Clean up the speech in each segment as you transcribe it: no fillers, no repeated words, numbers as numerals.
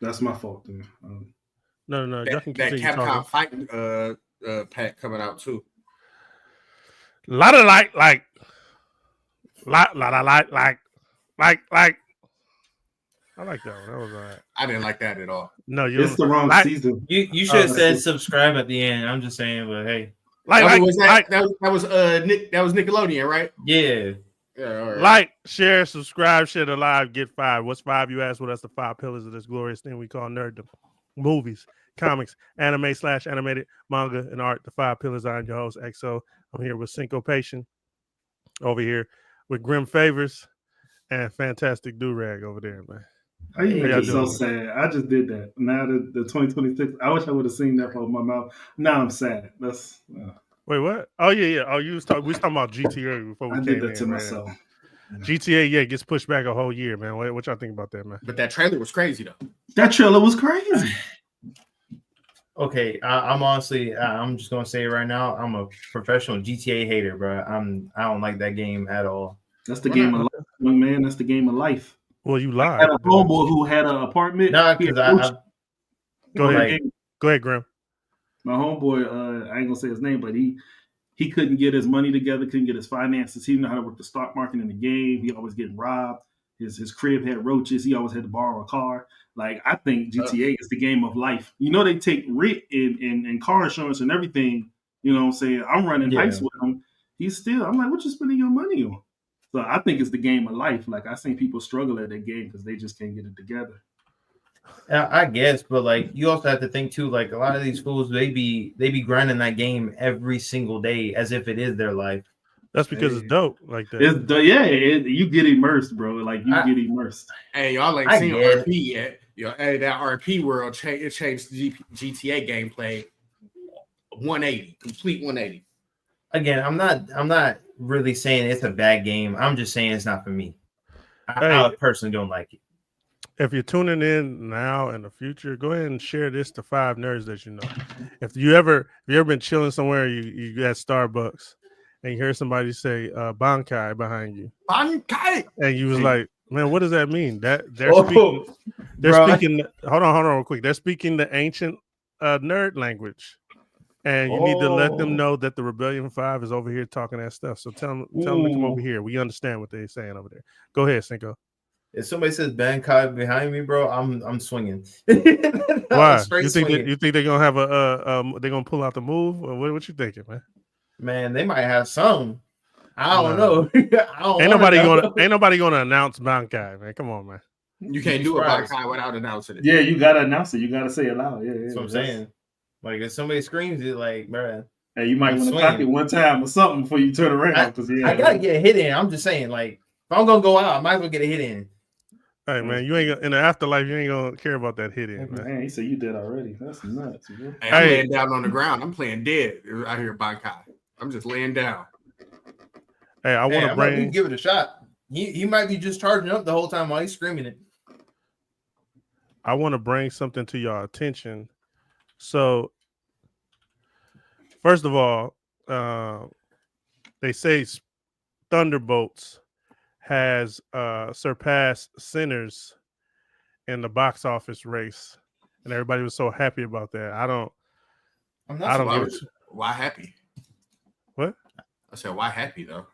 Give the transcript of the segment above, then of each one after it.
That's my fault. Then. No. Y'all can That continue Capcom talking. fighting pack coming out too. A lot of like. I like that one. That was all right. I didn't like that at all. No, it's the wrong season. You should have said subscribe at the end. I'm just saying, but hey, that was Nickelodeon, right? Yeah. Right. Like, share, subscribe, share the live, get 5. What's 5? You ask. Well, that's the 5 pillars of this glorious thing we call Nerdom. Movies, comics, anime/animated, manga, and art. The 5 pillars. I'm your host, XO. I'm here with Syncopation over here with Grim Favors and Fantastic Do-Rag over there, man. How you make it so sad? I just did that. Now the 2026. I wish I would have seen that from my mouth. Now I'm sad. That's wait, what? Oh yeah. Oh, we was talking about GTA before we came in. I did that to myself. GTA, gets pushed back a whole year, man. What y'all think about that, man? But that trailer was crazy, though. That trailer was crazy. Okay, I'm honestly, I'm just gonna say it right now. I'm a professional GTA hater, bro. I don't like that game at all. That's the game of life, man. That's the game of life. Well, you lied. I had a homeboy who had an apartment. No, because Go ahead, Grim. My homeboy, I ain't gonna say his name, but he couldn't get his money together, couldn't get his finances. He didn't know how to work the stock market in the game. He always getting robbed. His crib had roaches. He always had to borrow a car. Like, I think GTA is the game of life. You know, they take rent and car insurance and everything. You know what I'm saying? I'm running heist with him. I'm like, what you spending your money on? So I think it's the game of life. Like, I seen people struggle at that game because they just can't get it together. I guess, but like, you also have to think too. Like, a lot of these fools, they be grinding that game every single day as if it is their life. That's because it's dope. Like that. You get immersed, bro. Like, you get immersed. Hey, y'all ain't seen RP yet. Hey, that RP world changed the GTA gameplay 180, complete 180. Again, I'm not really saying it's a bad game. I'm just saying it's not for me. I personally don't like it. If you're tuning in now in the future, go ahead and share this to 5 nerds that you know. If you ever been chilling somewhere, you at Starbucks and you hear somebody say Bankai behind you. Bankai! And you was like, man, what does that mean? That they're speaking. Hold on real quick. They're speaking the ancient nerd language. And you need to let them know that the Rebellion 5 is over here talking that stuff. So tell them to come over here. We understand what they're saying over there. Go ahead, Cinco. If somebody says Bankai behind me, bro, I'm swinging. Why? You think they're gonna have they're gonna pull out the move? Or what you thinking, man? Man, they might have some. I don't know. Ain't nobody gonna announce Bankai, man. Come on, man. You can't do a Bankai without announcing it. Yeah, you gotta announce it. You gotta say it loud. Yeah, that's what I'm saying. Like, if somebody screams it, like, bro. Hey, you might want to cock it one time or something before you turn around. I gotta get a hit in. I'm just saying, like, if I'm gonna go out, I might as well get a hit in. Hey, man, you ain't in the afterlife. You ain't gonna care about that hit in, man. He said you did already. That's nuts, man. Hey, I'm laying down on the ground. I'm playing dead out here, Bankai. I'm just laying down. Hey, I want to give it a shot. He might be just charging up the whole time while he's screaming it. I want to bring something to your attention. So, first of all, they say Thunderbolts has surpassed Sinners in the box office race, and everybody was so happy about that. I'm not. Why happy? What? I said, why happy though?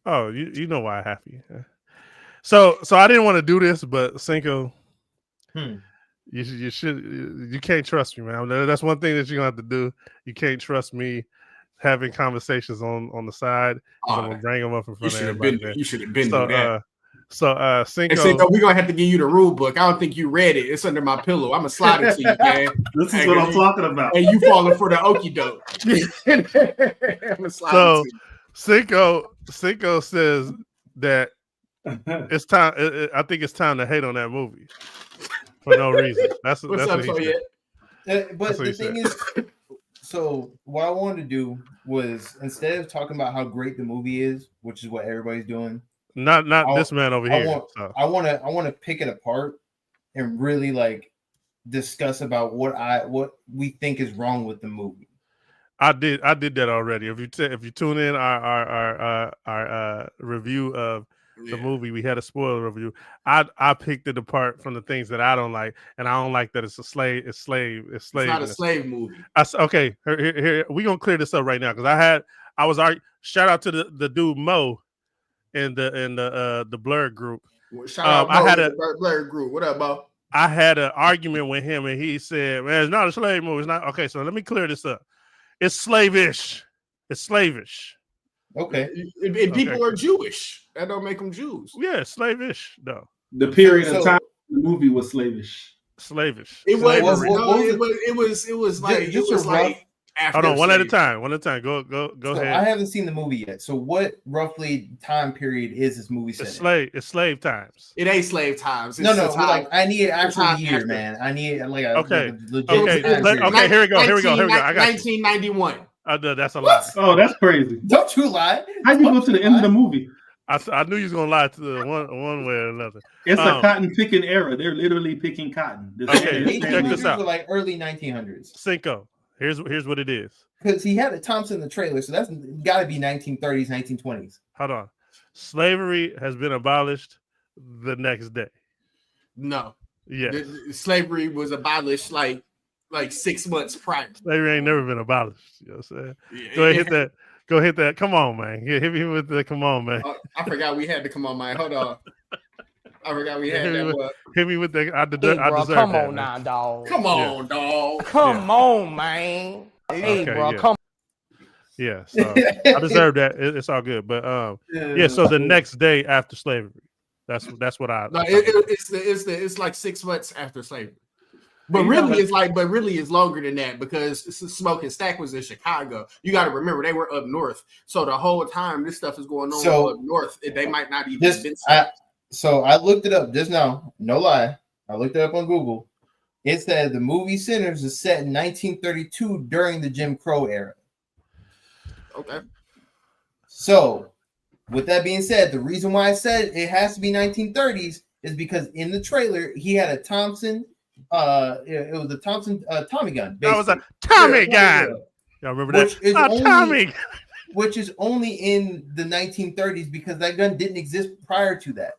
Oh, you know why happy. So I didn't want to do this, but Cinco, you can't trust me, man. That's one thing that you're gonna have to do. You can't trust me having conversations on the side. I'm gonna bring them up in front of everybody. You should have been doing that. So Cinco, we're gonna have to give you the rule book. I don't think you read it. It's under my pillow. I'm gonna slide it to you, man. This is what I'm talking about. And you falling for the okie doke. So Cinco says that it's time. I think it's time to hate on that movie for no reason. That's what he said. But the thing is, so what I wanted to do was, instead of talking about how great the movie is, which is what everybody's doing. Not this man over here. I want to pick it apart and really like discuss about what we think is wrong with the movie. I did that already. If you tune in our review of the movie. We had a spoiler review. I picked it apart from the things that I don't like, and I don't like that it's a slave. It's slave. It's not a slave movie. Okay, here we gonna clear this up right now because I was shout out to the dude Mo in the Blur group. Shout out Mo in the Blur group. What up, Mo? I had an argument with him, and he said, "Man, it's not a slave movie. It's not." Okay, so let me clear this up. It's slavish. It's slavish. Okay. And people are Jewish. That don't make them Jews. Yeah, slavish though. The period of time the movie was slavish. Slavish. It was like hold on, one at a time. Go ahead. I haven't seen the movie yet. So what roughly time period is this movie set? It's slave times. It ain't slave times. No, like I need an actual year, man. I need like a legit okay. Here we go. I got 1991. That's a lie. Oh, that's crazy. Don't you lie. How'd you go to the end of the movie? I knew you was gonna lie to the one way or another. It's a cotton picking era. They're literally picking cotton. Okay, check this out. Like early 1900s. Cinco. Here's what it is. Because he had a Thompson in the trailer, so that's got to be 1930s, 1920s. Hold on. Slavery has been abolished the next day. No. Yeah. Slavery was abolished like 6 months prior. Slavery ain't never been abolished. You know what I'm saying? Yeah, Go ahead, hit that. Go hit that. Come on, man. Hit me with the come on, man. I forgot we had to come on, man. Hold on. I forgot we had that. Hit me with the. I deserve come that, on now, dog. Come on, dog. Come on, man. Hey, bro, come. Yeah, so I deserve that. It's all good, but So the next day after slavery, that's what I. No, it's like 6 months after slavery. But really, it's longer than that because Smoke and Stack was in Chicago. You got to remember they were up north, so the whole time this stuff is going on up north. They might not even. So I looked it up just now. No lie, I looked it up on Google. It said the movie Sinners is set in 1932 during the Jim Crow era. Okay. So, with that being said, the reason why I said it has to be 1930s is because in the trailer he had a Thompson. It was a Thompson Tommy gun. Basically. That was a Tommy gun. Y'all remember that? Tommy. Which is only in the 1930s because that gun didn't exist prior to that.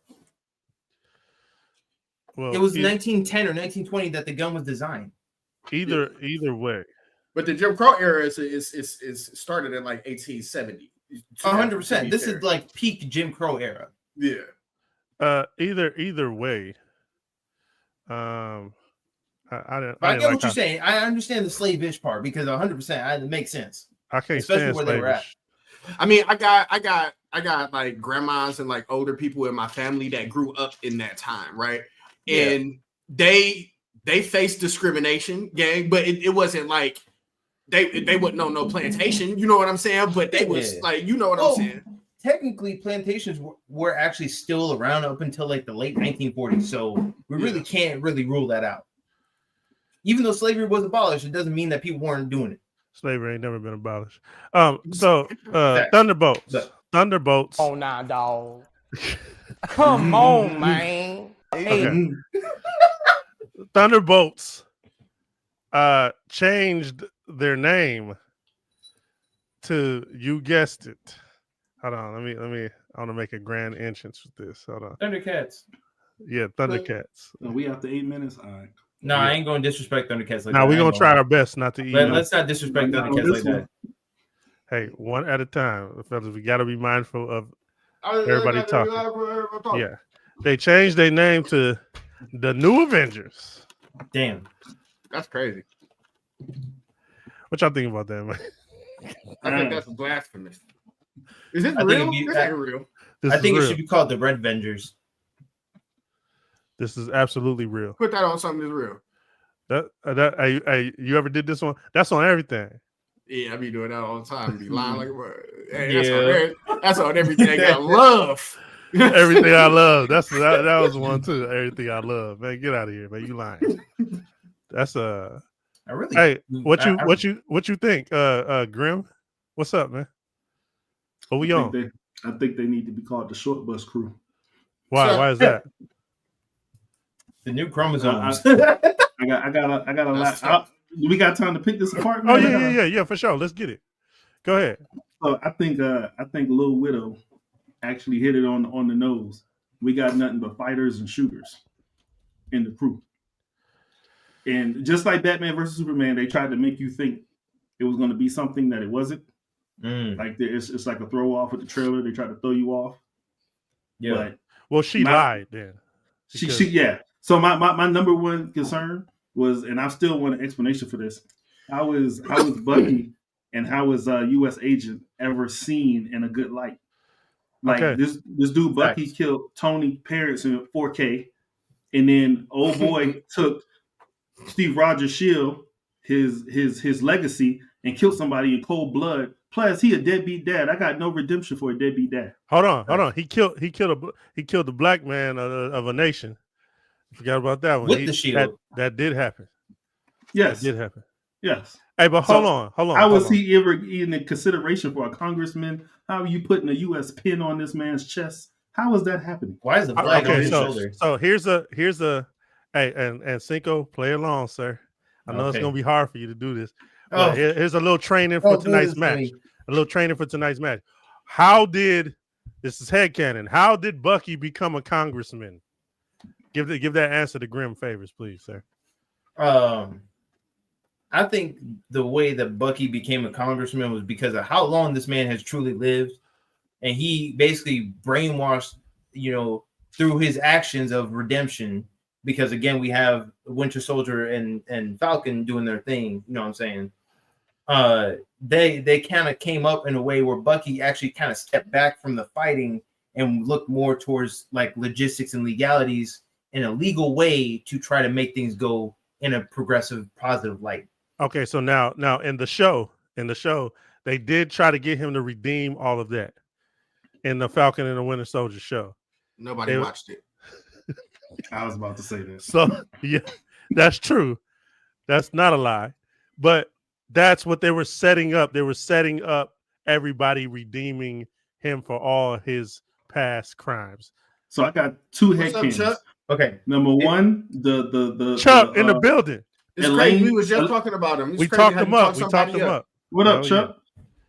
Well, it was 1910 or 1920 that the gun was designed. Either way. But the Jim Crow era is started in like 1870. 100%. This is like peak Jim Crow era. Yeah. Either way. I get what you're saying. I understand the slavish part because 100% it makes sense. I can't especially stand where slavish. they were at. I mean, I got like grandmas and like older people in my family that grew up in that time, right? Yeah. And they faced discrimination, gang, but it wasn't like they wouldn't know no plantation, you know what I'm saying? But they was like, you know what I'm saying? Technically, plantations were actually still around up until like the late 1940s, so we really can't really rule that out. Even though slavery was abolished, it doesn't mean that people weren't doing it. Slavery ain't never been abolished. Thunderbolts. Thunderbolts. Oh, nah, dog. Come on, man. Okay. Thunderbolts changed their name to, you guessed it. Hold on, let me. I want to make a grand entrance with this. Hold on. Thundercats. Yeah, Thundercats. We after 8 minutes. All right. No, I ain't going to disrespect Thundercats like that. Now we're gonna try our best not to eat. Let's not disrespect Thundercats like that. Hey, one at a time, fellas. We got to be mindful of everybody talking. Yeah, they changed their name to the New Avengers. Damn, that's crazy. What y'all think about that, man? I think that's blasphemous. Is this real? This ain't real. I think it should be called the Red Avengers. This is absolutely real. Put that on something that's real. You ever did this one? That's on everything. Yeah, I be doing that all the time. Be lying like a word. Hey, that's on everything I love. Everything I love. That was one too. Everything I love. Man, get out of here, man. You lying. That's Hey, what you think? Grim? What's up, man? What we on? I think they need to be called the Short Bus Crew. Why is that? The new chromosomes. I got a lot. We got time to pick this apart, man? Oh yeah, for sure. Let's get it. Go ahead. So I think Lil Widow actually hit it on the nose. We got nothing but fighters and shooters in the crew. And just like Batman versus Superman, they tried to make you think it was going to be something that it wasn't. Like it's like a throw off with the trailer. They tried to throw you off. Yeah. But well, she lied then. She yeah. So my number one concern was, and I still want an explanation for this. How is Bucky and how is U.S. Agent ever seen in a good light? Like this dude Bucky killed Tony parents in 4K, and then old boy took Steve Rogers' shield, his legacy, and killed somebody in cold blood. Plus, he a deadbeat dad. I got no redemption for a deadbeat dad. Hold on. He killed the black man of a nation. I forgot about that one. With the shield. That did happen. Yes, that did happen. Yes. Hey, but hold on. How was he ever in consideration for a congressman? How are you putting a U.S. pin on this man's chest? How is that happening? Why is the flag on his shoulder? So here's a hey, and Cinco, play along, sir. I know it's gonna be hard for you to do this. Here's a little training for tonight's match. A little training for tonight's match. This is headcanon. How did Bucky become a congressman? Give that answer to Grim Favors, please, sir. I think the way that Bucky became a congressman was because of how long this man has truly lived, and he basically brainwashed, through his actions of redemption. Because again, we have Winter Soldier and Falcon doing their thing. You know what I'm saying? They kind of came up in a way where Bucky actually kind of stepped back from the fighting and looked more towards like logistics and legalities in a legal way to try to make things go in a progressive, positive light. Okay, so now in the show, they did try to get him to redeem all of that in the Falcon and the Winter Soldier show. Nobody watched it. I was about to say that. So yeah, that's true. That's not a lie, but that's what they were setting up. They were setting up everybody redeeming him for all his past crimes. So I got two headcanons. Okay, number one, the Chuck in the building. It's crazy. We was just talking about him. We talked him up. What up, Chuck?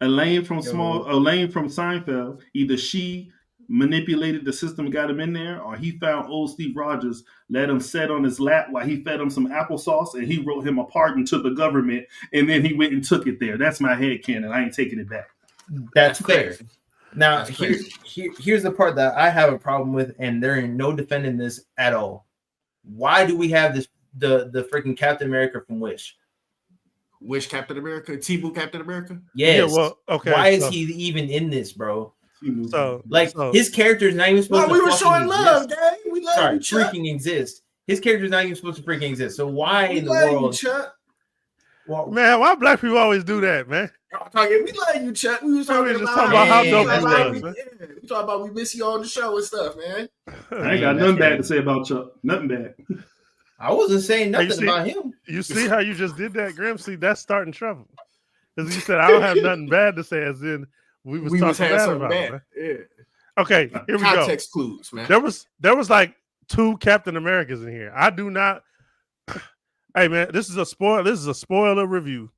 Elaine from Seinfeld. Either she manipulated the system and got him in there, or he found old Steve Rogers, let him sit on his lap while he fed him some applesauce, and he wrote him a pardon to the government, and then he went and took it there. That's my headcanon. I ain't taking it back. That's fair. Now, here's the part that I have a problem with, and there ain't no defending this at all. Why do we have this the freaking Captain America from Wish? Wish Captain America? T-Boo Captain America? Yes. Yeah, well, okay. Why is he even in this, bro? So his character is not even supposed to. We were showing love, Dad. We love you, Chuck. Freaking exist. His character is not even supposed to freaking exist. So why in the world? You, Chuck. Well, man, why black people always do that, man? We love you, Chuck. We was talking about how dope he was, man. We talking about we miss you on the show and stuff, man. I ain't got nothing bad to say about Chuck. Nothing bad. I wasn't saying nothing about him. You see how you just did that, Grim? See, that's starting trouble. Because you said I don't have nothing bad to say, as in we was talking bad about it, man. Yeah. Okay, here we go. Context clues, man. There was like 2 Captain Americas in here. I do not. Hey, man, this is a spoiler review.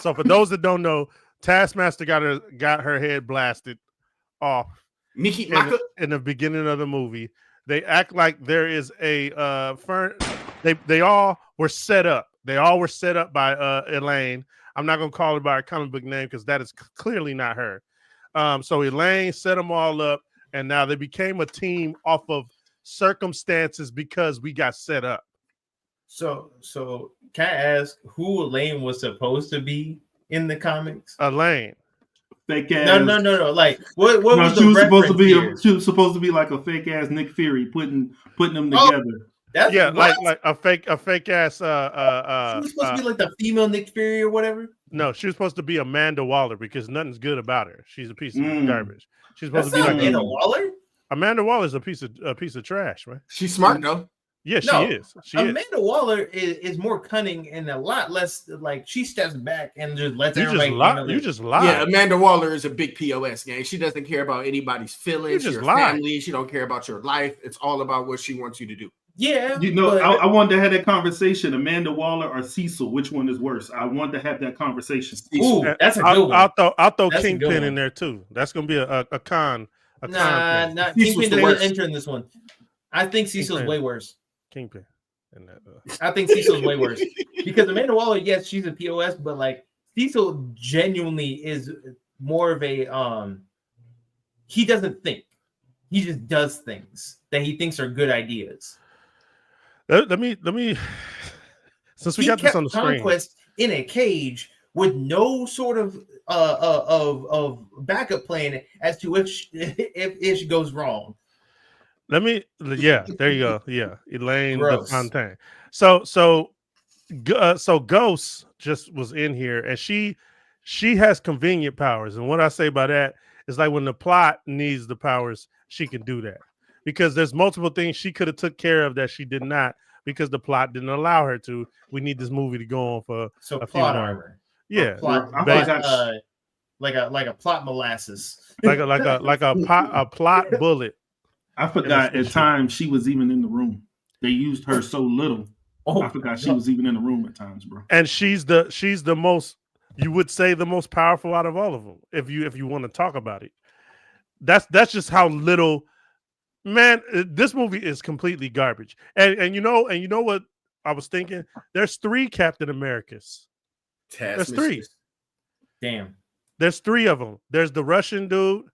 So for those that don't know, Taskmaster got her head blasted off in the beginning of the movie. They act like there is a they all were set up. They all were set up by Elaine. I'm not gonna call her by her comic book name because that is clearly not her. So Elaine set them all up, and now they became a team off of circumstances because we got set up. So can I ask who Elaine was supposed to be in the comics? Elaine. Fake ass. No. Like what was she the was supposed to be here? She was supposed to be like a fake ass Nick Fury putting them together. Like a fake ass. She was supposed to be like the female Nick Fury or whatever. No, she was supposed to be Amanda Waller because nothing's good about her. She's a piece of garbage. She's supposed to be like Amanda Waller. Amanda Waller's a piece of trash, man. She's smart though. Yeah, she is. Amanda Waller is more cunning and a lot less like she steps back and just lets everybody. You just lie. Yeah, Amanda Waller is a big POS gang. She doesn't care about anybody's feelings, your family. She don't care about your life. It's all about what she wants you to do. Yeah, I wanted to have that conversation. Amanda Waller or Cecil, which one is worse? I wanted to have that conversation. Ooh, that's a good one. I'll throw Kingpin in there too. That's gonna be a con A Nah, con nah. Cecil's Kingpin the doesn't worst. enter in this one. I think Cecil's Kingpin. way worse. Kingpin. And that, I think Cecil's way worse because Amanda Waller, yes, she's a POS, but like Cecil genuinely is more of a he doesn't think. He just does things that he thinks are good ideas. let me since we He got this kept on the screen. Conquest in a cage with no sort of backup plan as to if Ish goes wrong. There you go. Yeah, Elaine Gross. DeFontaine. So Ghost just was in here, and she has convenient powers. And what I say by that is like when the plot needs the powers, she can do that because there's multiple things she could have took care of that she did not because the plot didn't allow her to. We need this movie to go on for So a few plot more. armor. Yeah, Like a plot molasses. like a plot bullet. I forgot at times she was even in the room. They used her so little. Oh, I forgot she was even in the room at times, bro. And she's the most, you would say, the most powerful out of all of them. If you want to talk about it, that's just how little. Man, this movie is completely garbage. And you know what I was thinking? There's 3 Captain Americas. There's 3. Damn. There's 3 of them. There's the Russian dude.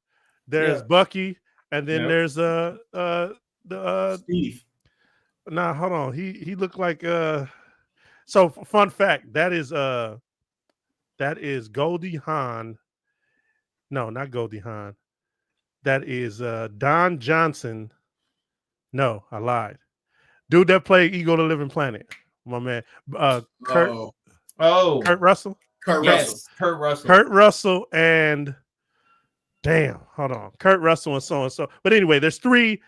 There's Bucky, and then there's the Steve. Nah, hold on. He looked like So fun fact, that is Goldie Hawn. No, not Goldie Hawn. That is Don Johnson. No, I lied. Dude that played Ego the Living Planet. My man. Kurt Russell. Kurt Russell. Kurt Russell and damn, hold on. Kurt Russell and so and so. But anyway, there's three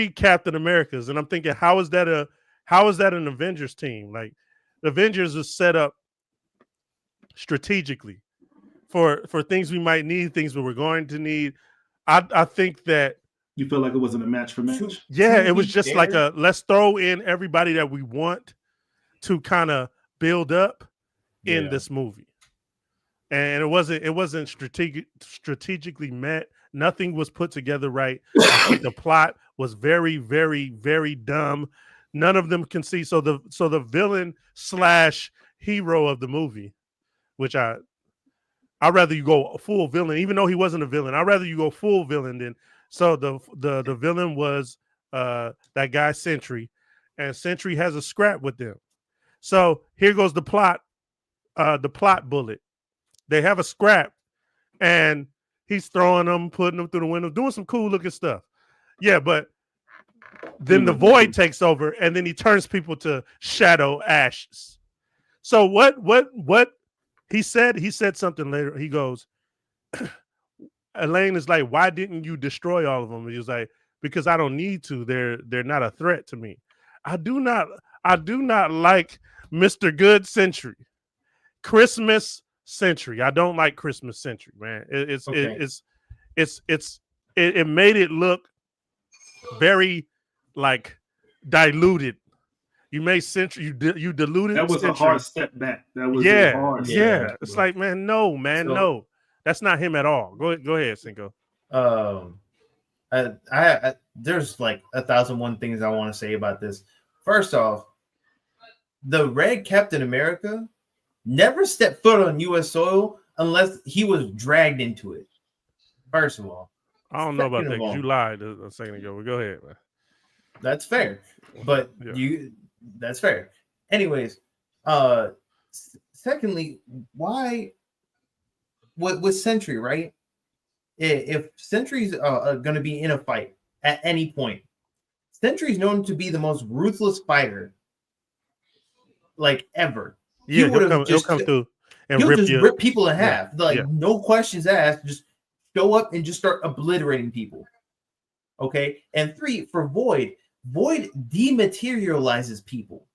Captain Americas, and I'm thinking, how is that an Avengers team? Like the Avengers is set up strategically for things we might need, things that we're going to need. I think that you feel like it wasn't a match for match. Yeah, it was just like a let's throw in everybody that we want to kind of build up in this movie. And it wasn't strategically met. Nothing was put together right. I think the plot was very, very, very dumb. None of them can see. So the villain / hero of the movie, which I'd rather you go full villain, even though he wasn't a villain. I'd rather you go full villain than. So the villain was that guy Sentry, and Sentry has a scrap with them. So here goes the plot bullet. They have a scrap, and he's throwing them, putting them through the window, doing some cool looking stuff. Yeah, but then the Void takes over, and then he turns people to shadow ashes. So what he said something later. He goes, Elaine is like, why didn't you destroy all of them? And he was like, because I don't need to. They're not a threat to me. I do not like Mr. Good Sentry. Christmas Sentry. I don't like Christmas Sentry, man. It made it look very like diluted. You made Sentry, you diluted. That was Sentry. a hard step back. That was hard. Yeah. It's like, man, no. That's not him at all. Go ahead, Cinco. I there's like 1,001 things I want to say about this. First off, the Red Captain America never stepped foot on U.S. soil unless he was dragged into it. First of all, I don't know about that because you lied a second ago. But go ahead, man. That's fair, but that's fair. Anyways, secondly, why with Sentry, right? If Sentry's going to be in a fight at any point, Sentry's known to be the most ruthless fighter, like ever. Yeah, he'll come through and rip people in half. No questions asked. Just show up and just start obliterating people. Okay, and 3 for Void dematerializes people.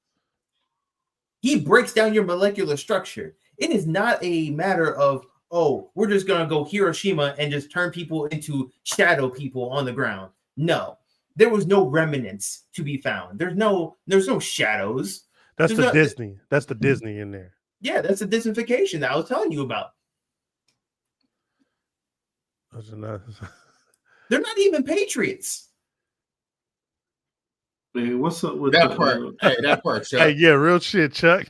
He breaks down your molecular structure. It is not a matter of, oh, we're just going to go Hiroshima and just turn people into shadow people on the ground. No, there was no remnants to be found. There's no shadows. That's the Disney. That's the Disney in there. Yeah, that's the Disneyfication that I was telling you about. They're not even patriots. Hey, what's up with That the, part. Hey, that part, Chuck. Hey, yeah, real shit, Chuck.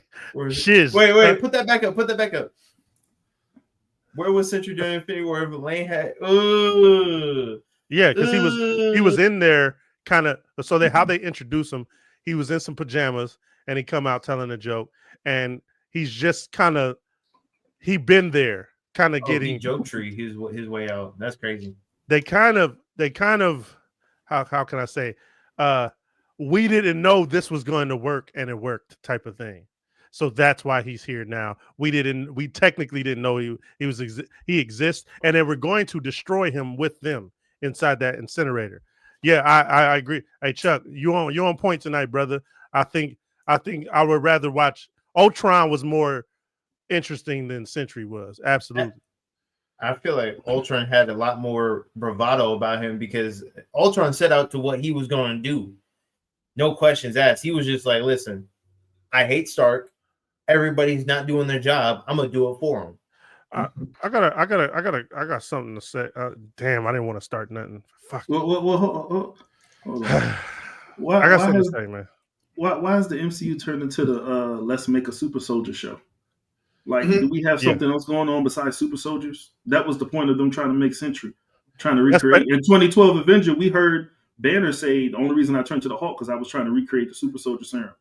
Shiz. Wait, put that back up. Put that back up. Where was Century during Infinity War? Lane had. Yeah, because he was in there kind of. So how they introduce him, he was in some pajamas and he come out telling a joke, and he's just he been there, kind of getting joke tree his way out. That's crazy. They kind of how can I say, we didn't know this was going to work and it worked type of thing. So that's why he's here now. We technically didn't know he exists, and they were going to destroy him with them inside that incinerator. Yeah, I agree. Hey Chuck, you on point tonight, brother. I think I would rather watch Ultron was more interesting than Sentry was. Absolutely. I feel like Ultron had a lot more bravado about him because Ultron set out to what he was going to do. No questions asked. He was just like, listen, I hate Stark. Everybody's not doing their job. I'm gonna do it for him. I got something to say. Damn, I didn't want to start nothing. Fuck. Hold on. I got something to say, man. Why has the MCU turned into the let's make a super soldier show? Like, do we have something else going on besides super soldiers? That was the point of them trying to make Sentry, trying to recreate. In 2012 Avenger, we heard Banner say the only reason I turned to the Hulk because I was trying to recreate the super soldier serum.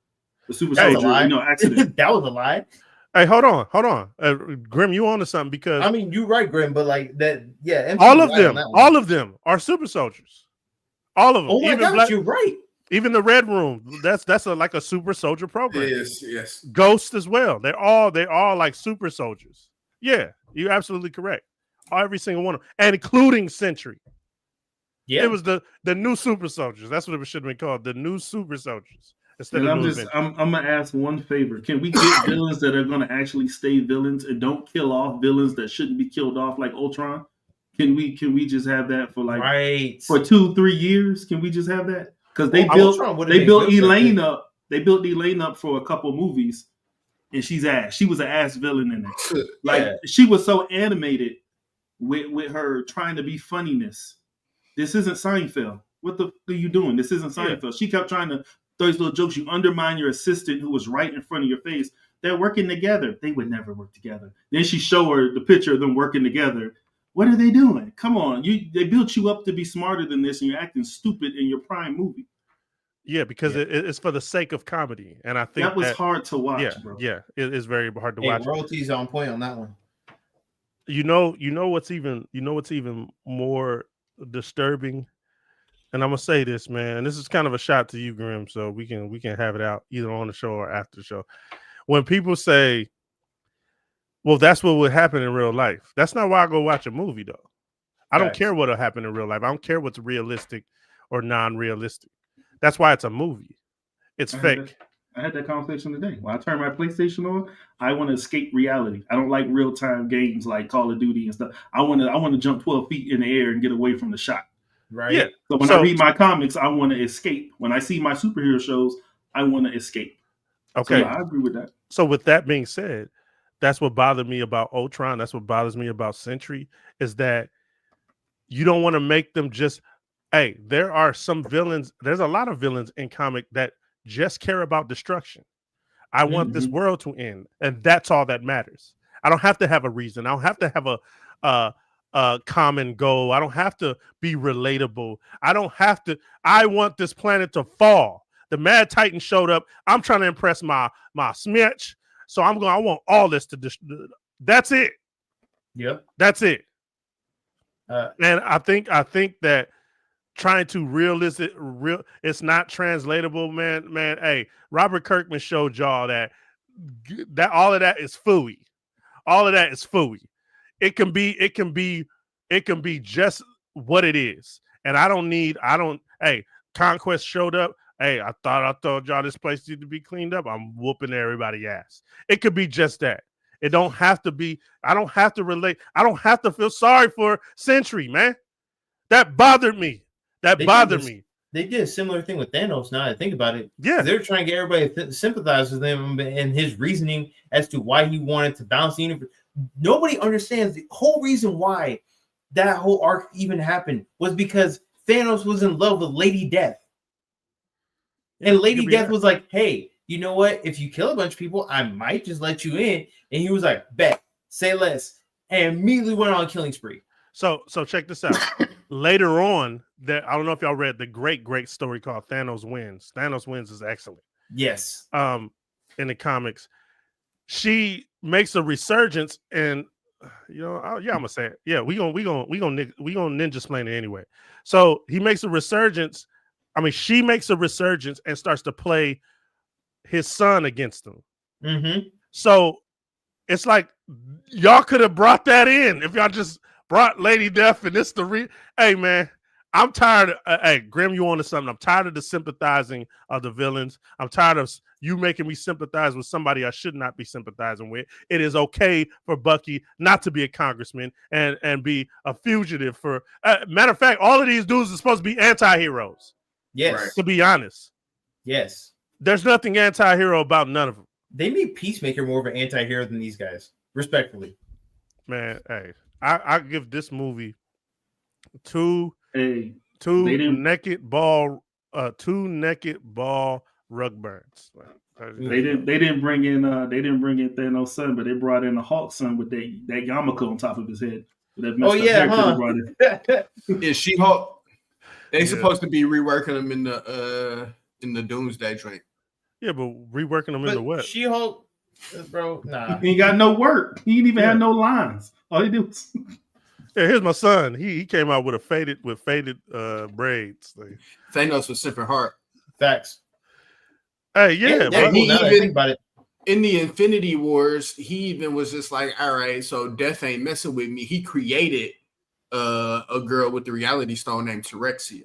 The super soldier, accident. That was a lie. Hey, hold on. Grim, you on to something because I mean, you're right, Grim, but like that, yeah. All of them are super soldiers. All of them. Oh my God, you're right. Even the Red Room, that's like a super soldier program. Yes. Ghost as well. They're all like super soldiers. Yeah, you're absolutely correct. Every single one of them, and including Sentry. Yeah, it was the new super soldiers. That's what it should have been called, the new super soldiers. I'm gonna ask one favor. Can we get villains that are gonna actually stay villains and don't kill off villains that shouldn't be killed off like Ultron? Can we just have that for for 2-3 years? Can we just have that? Because they built Elaine up. They built Elaine up for a couple movies, and she's ass. She was an ass villain in it. She was so animated with her trying to be funniness. This isn't Seinfeld. What the f are you doing? This isn't Seinfeld. Yeah. She kept trying to throw these little jokes. You undermine your assistant who was right in front of your face. They're working together. They would never work together. Then she showed her the picture of them working together. What are they doing? Come on. They built you up to be smarter than this, and you're acting stupid in your prime movie. Yeah, because it's for the sake of comedy. And I think that was hard to watch, bro. Yeah, it is very hard to watch. Royalties on point on that one. You know what's even more disturbing, and I'm gonna say this, man. This is kind of a shot to you, Grim, so we can have it out either on the show or after the show. When people say, well, that's what would happen in real life, that's not why I go watch a movie, though. I don't care what'll happen in real life. I don't care what's realistic or non-realistic. That's why it's a movie. It's fake. I had that conversation today. When I turn my PlayStation on, I want to escape reality. I don't like real-time games like Call of Duty and stuff. I want to jump 12 feet in the air and get away from the shot. Right. Yeah. So when I read my comics, I want to escape. When I see my superhero shows, I want to escape. Okay. So I agree with that. So with that being said, that's what bothered me about Ultron. That's what bothers me about Sentry, is that you don't want to make them just, hey, there are some villains. There's a lot of villains in comic that just care about destruction. I want this world to end, and that's all that matters. I don't have to have a reason. I don't have to have a common goal. I don't have to be relatable. I want this planet to fall. The Mad Titan showed up. I'm trying to impress my Smitch. So I want all this to that's it. Yep. That's it. And I think that trying to it's not translatable, man. Hey, Robert Kirkman showed y'all that all of that is phooey. All of that is phooey. It can be just what it is. And hey, Conquest showed up. Hey, I told y'all this place needed to be cleaned up. I'm whooping everybody's ass. It could be just that. It don't have to be. I don't have to relate. I don't have to feel sorry for Sentry, man. That bothered me. They did a similar thing with Thanos. Now I think about it. Yeah. They're trying to get everybody to sympathize with him and his reasoning as to why he wanted to balance the universe. Nobody understands the whole reason why that whole arc even happened was because Thanos was in love with Lady Death. And Lady Death was like, hey, you know what? If you kill a bunch of people, I might just let you in. And he was like, bet, say less. And immediately went on a killing spree. So check this out. Later on, I don't know if y'all read the great story called Thanos Wins. Thanos Wins is excellent. Yes. In the comics, she makes a resurgence, and I'm gonna say it. Yeah, we gonna ninja splain it anyway. So he makes a resurgence. I mean, she makes a resurgence and starts to play his son against him. Mm-hmm. So it's like y'all could have brought that in if y'all just brought Lady Death and this hey man, I'm tired of hey Grim, you on to something. I'm tired of the sympathizing of the villains. I'm tired of you making me sympathize with somebody I should not be sympathizing with. It is okay for Bucky not to be a congressman and be a fugitive for matter of fact, all of these dudes are supposed to be anti-heroes. Yes. Right. To be honest. Yes. There's nothing anti-hero about none of them. They made Peacemaker more of an anti-hero than these guys, respectfully. Man, hey, I give this movie two naked ball rug burns. They didn't bring in Thanos' son, but they brought in the Hulk son with that yarmulke on top of his head. Is She-Hulk? They supposed to be reworking him in the Doomsday joint. Yeah, but reworking them in the what? She-Hulk, bro, nah. He ain't got no work. He didn't even have no lines. All he did was... Yeah, here's my son. He came out with faded braids. Thanos was sipping hard. Facts. Hey, yeah. But he even about it. In the Infinity Wars, he even was just like, all right, so Death ain't messing with me. He created a girl with the reality stone named Terexia.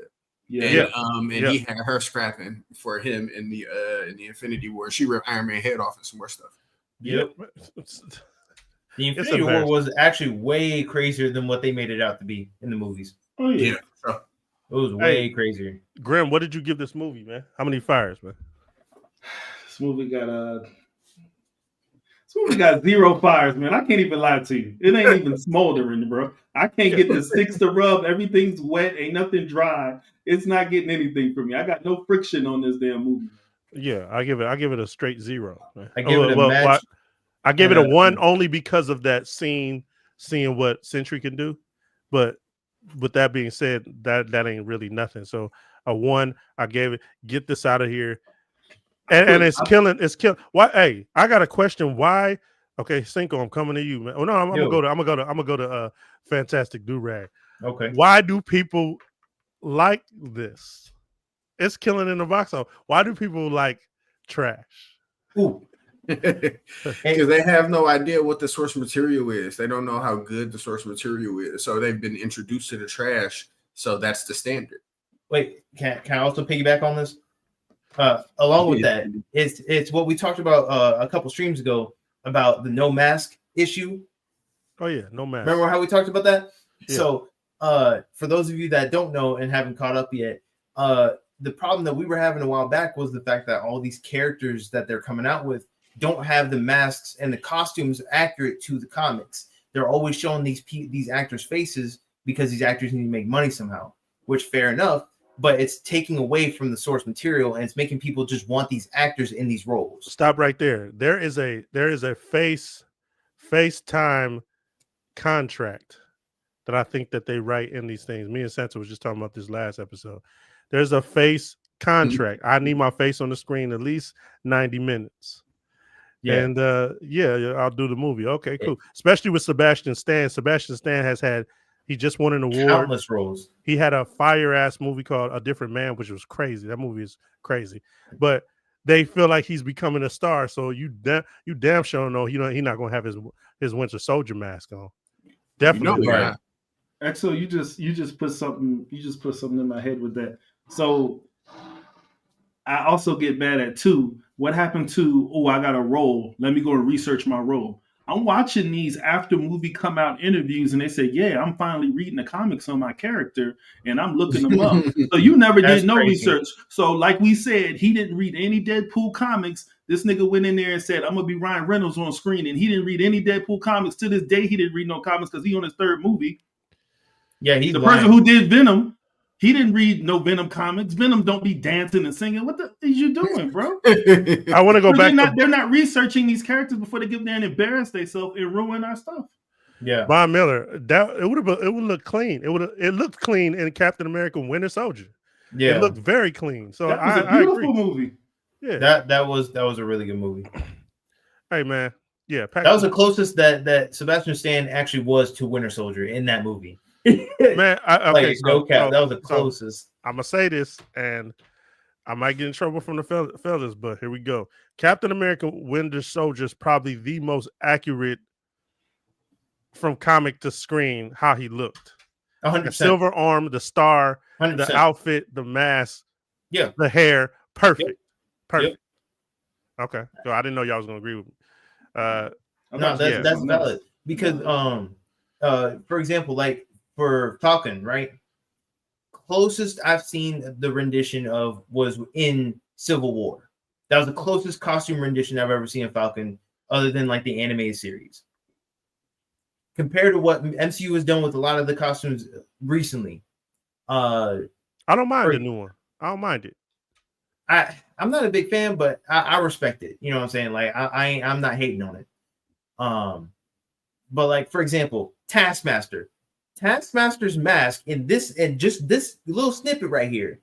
He had her scrapping for him in the Infinity War. She ripped Iron Man head off and some more stuff. Yep. The Infinity War was actually way crazier than what they made it out to be in the movies. Oh yeah. It was way crazier. Grim, what did you give this movie, man? How many fires, man? This movie got 0 fires, man. I can't even lie to you. It ain't even smoldering, bro. I can't get the sticks to rub. Everything's wet. Ain't nothing dry. It's not getting anything from me. I got no friction on this damn movie. Yeah, I give it a straight 0. Man. I give it a match. I gave it a 1 only because of that scene, seeing what Sentry can do. But with that being said, that ain't really nothing. So a 1, I gave it. Get this out of here. And it's killing. It's killing. Why? Hey, I got a question. Why? Okay, Cinco, I'm coming to you, man. Oh no, I'm gonna go to Fantastic Do-Rag. Okay. Why do people like this? It's killing in the box office. Why do people like trash? Ooh. Because they have no idea what the source material is. They don't know how good the source material is. So they've been introduced to the trash. So that's the standard. Wait, can I also piggyback on this? Along with that, it's what we talked about a couple streams ago about the no mask issue. Oh yeah, no mask. Remember how we talked about that? Yeah. So for those of you that don't know and haven't caught up yet, the problem that we were having a while back was the fact that all these characters that they're coming out with don't have the masks and the costumes accurate to the comics. They're always showing these actors' faces because these actors need to make money somehow, which fair enough. But it's taking away from the source material and it's making people just want these actors in these roles. Stop right there. There is a FaceTime contract that I think that they write in these things. Me and Santa was just talking about this last episode. There's a face contract. I need my face on the screen at least 90 minutes. Yeah. And I'll do the movie. Okay, cool. Especially with Sebastian Stan. Sebastian Stan he just won an award. Countless roles. He had a fire-ass movie called A Different Man, which was crazy. That movie is crazy. But they feel like he's becoming a star. So you damn sure know he's not going to have his Winter Soldier mask on. Definitely. Right. Axel, you just put something in my head with that. So I also get mad at too. What happened to, I got a role. Let me go and research my role. I'm watching these after movie come out interviews and they say, yeah, I'm finally reading the comics on my character and I'm looking them up. So you never did no research. So like we said, he didn't read any Deadpool comics. This nigga went in there and said, I'm going to be Ryan Reynolds on screen. And he didn't read any Deadpool comics. To this day, he didn't read no comics because he on his 3rd movie. Yeah, he's the lying. person who did Venom. He didn't read no Venom comics. Venom don't be dancing and singing. What the is you doing, bro? I want to go back. They're not researching these characters before they get there and embarrass themselves and ruin our stuff. Yeah, Von Miller. That it would look clean. It looked clean in Captain America: Winter Soldier. yeah, It looked very clean. So That was a I beautiful agree. movie. Yeah. that was a really good movie. Hey man. Yeah. That was the closest that Sebastian Stan actually was to Winter Soldier in that movie. Man. Okay. Like, no cap. That was the closest. I'm gonna say this, and I might get in trouble from the fellas, but here we go. Captain America: Winter Soldier is probably the most accurate from comic to screen how he looked. 100%. The silver arm, the star, 100%. the outfit, the mask, Yeah, the hair, perfect, Yep. perfect. Yep. Okay, so I didn't know y'all was gonna agree with me. No, that's valid because for example, like for Falcon, right? Closest I've seen the rendition of was in Civil War. That was the closest costume rendition I've ever seen of Falcon, other than like the animated series. Compared to what MCU has done with a lot of the costumes recently, I don't mind the new one. I don't mind it. I'm not a big fan, but I respect it. You know what I'm saying? Like I'm not hating on it. But like for example, Taskmaster's mask in this and just this little snippet right here,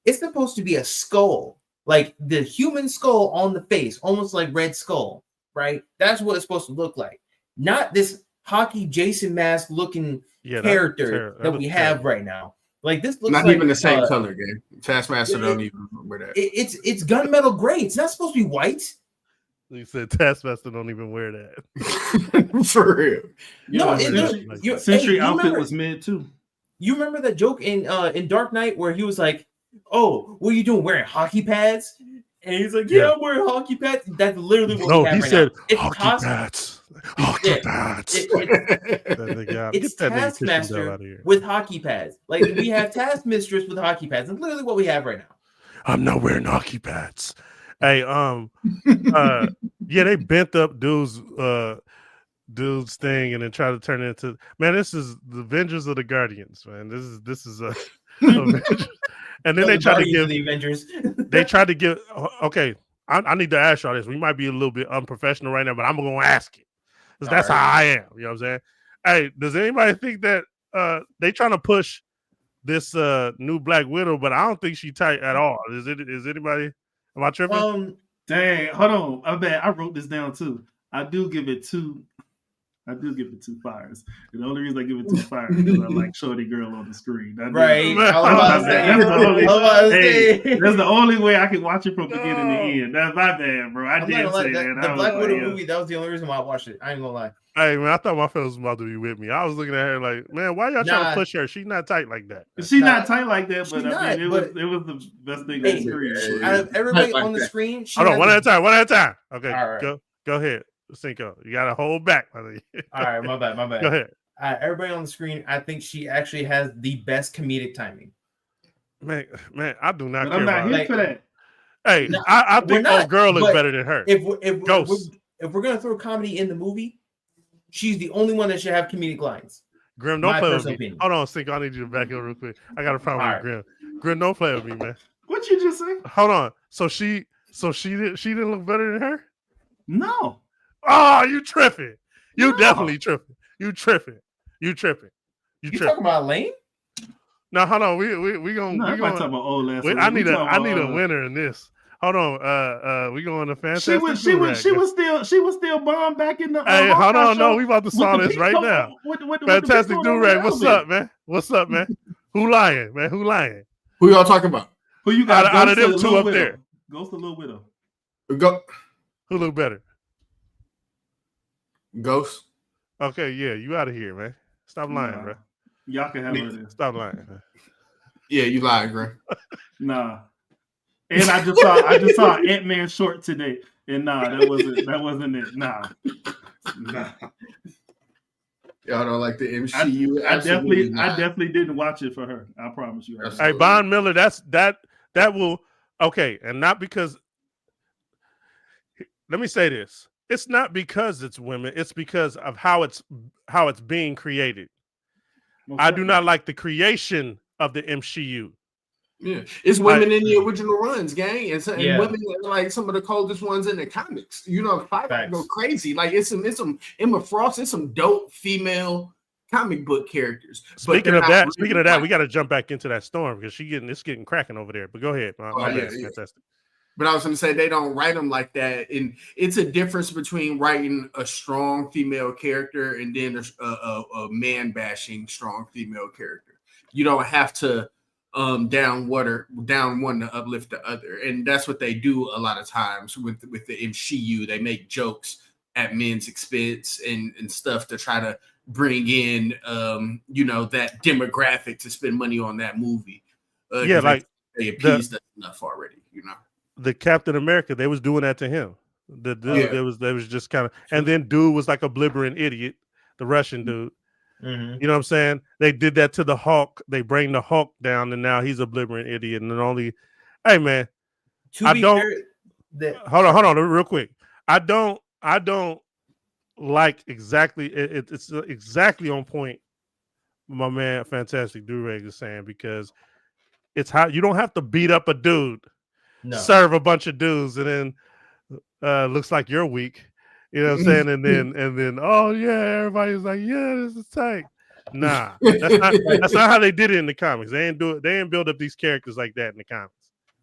it's supposed to be a skull, like the human skull on the face, almost like Red Skull, right? That's what it's supposed to look like, not this hockey Jason mask looking character that we have right now. Like this looks not like, even the same color, game. Taskmaster don't even wear that. It's gunmetal gray. It's not supposed to be white. You said Taskmaster don't even wear that. For real. No, Sentry outfit was mid too. You remember that joke in Dark Knight where he was like, "Oh, what are you doing? Wearing hockey pads?" And he's like, "Yeah, I'm wearing hockey pads." That's literally what we have right said now. hockey pads. Hockey pads. It's Taskmaster with hockey pads. Like we have Taskmistress with hockey pads. That's literally what we have right now. I'm not wearing hockey pads. Hey, yeah, they bent up dude's thing and then try to turn it into, man, this is the Avengers of the Guardians, man. This is a Avengers. And then they tried to give the Avengers. They tried to give. Okay, I need to ask y'all this. We might be a little bit unprofessional right now, but I'm gonna ask it because that's how I am. You know what I'm saying? Hey, does anybody think that they trying to push this new Black Widow? But I don't think she tight at all. Is anybody? Am I tripping? Dang, hold on. I bet I wrote this down too. I do give it two fires. And the only reason I give it 2 fires is because I like Shorty Girl on the screen. That's the only way I can watch it from beginning to end. That's my bad, bro. I did say that. The Black Widow movie, that was the only reason why I watched it. I ain't gonna lie. Hey, man, I thought my fellas was about to be with me. I was looking at her like, man, why y'all trying to push her? She's not tight like that. She's not tight like that, but I mean, it was the best thing on the screen. Out of everybody on the screen, hold on, one at a time. Okay, right. Go ahead. Cinco, you gotta hold back. All right, my bad. Go ahead. Everybody on the screen, I think she actually has the best comedic timing. Man, I do not. But care I'm not here for that. Hey, no, I think old girl is better than her. If we're gonna throw comedy in the movie, she's the only one that should have comedic lines. Grim, don't play with me. Opinion. Hold on, Cinco. I need you to back up real quick. I got a problem with Grim. Grim, don't play with me, man. What you just say? Hold on. So she didn't look better than her? No. Oh, you tripping. You definitely tripping. You tripping. You talking about Lane? No, hold on. We gonna talking about old last. I need a winner in this. Hold on. We going to Fantastic. She was still bomb back in the. Hey, hold on. No, we about to solve this right now. Fantastic Do-Rag. What's up, man? Who lying, man? Who y'all talking about? Who you got out of them two up there? Ghost of Lil Widow. Who look better? Ghost. Okay, yeah, you out of here, man. Stop lying, bro. Y'all can have it. Stop lying, man. Yeah, you lying, bro. Nah. And I just saw Ant-Man short today. And that wasn't it. Nah. Y'all don't like the MCU. I definitely didn't watch it for her. I promise you. Hey, Von Miller, that will okay, and not because. Let me say this. It's not because it's women. It's because of how it's being created. I do not like the creation of the MCU. Yeah, it's women in the original runs, gang, and women are like some of the coldest ones in the comics. You know, Fiverr go crazy. Like it's some Emma Frost, it's some dope female comic book characters. Speaking of that, we got to jump back into that Storm because it's getting cracking over there. But go ahead, fantastic. But I was going to say they don't write them like that, and it's a difference between writing a strong female character and then a man bashing strong female character. You don't have to down one to uplift the other, and that's what they do a lot of times with the MCU. They make jokes at men's expense and stuff to try to bring in that demographic to spend money on that movie. They appeased us enough already, the Captain America, they was doing that to him. They was just kind of, and then dude was like a blibbering idiot, the Russian dude. Mm-hmm. You know what I'm saying? They did that to the Hulk. They bring the Hulk down, and now he's a blibbering idiot. And then hey man, hold on, real quick. I don't like exactly. It's exactly on point. My man, Fantastic Durag is saying, because it's how you don't have to beat up a dude, serve a bunch of dudes, and then looks like you're weak. You know what I'm saying? And then, oh yeah, everybody's like, yeah, this is tight. Nah, that's not how they did it in the comics. They didn't do it. They didn't build up these characters like that in the comics.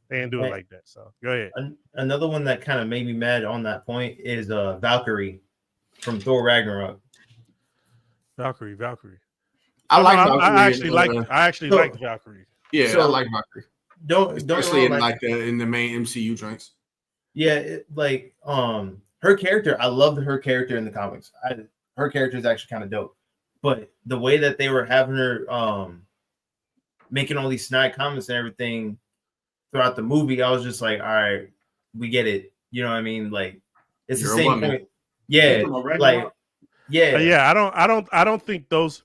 They didn't do it like that. So go ahead. Another one that kind of made me mad on that point is Valkyrie from Thor Ragnarok. Valkyrie. I actually like Valkyrie. Yeah, I like Valkyrie. Especially in the main MCU joints. Yeah, her character, I loved her character in the comics. Her character is actually kind of dope. But the way that they were having her making all these snide comments and everything throughout the movie, I was just like, all right, we get it. You know what I mean? Like, it's the same point. Yeah. I don't think those.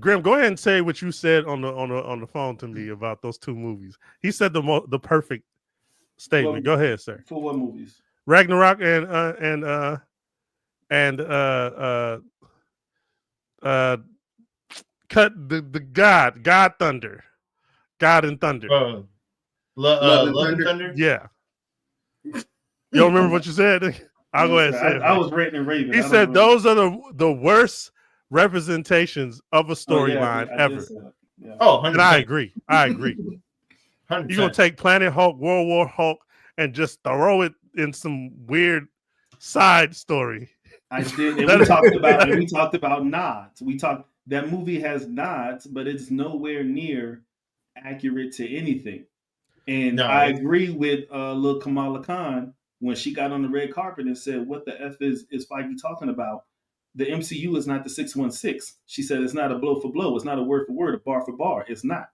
Grim, go ahead and say what you said on the phone to me about those two movies. He said the perfect statement. Go ahead, sir. For what movies? Ragnarok and cut the God Thunder, God and Thunder. Love and Thunder. Yeah. You don't remember what you said? I'll go ahead and say it. I was ranting and raving. He said those are the worst representations of a storyline ever. Yeah. Oh, 100%. And I agree. 100%. You're gonna take Planet Hulk, World War Hulk, and just throw it in some weird side story. I did, and we talked about nods. That movie has nods, but it's nowhere near accurate to anything. And I agree with little Kamala Khan when she got on the red carpet and said, "What the F is Feige talking about? The MCU is not the 616." She said it's not a blow for blow, it's not a word for word, a bar for bar. It's not.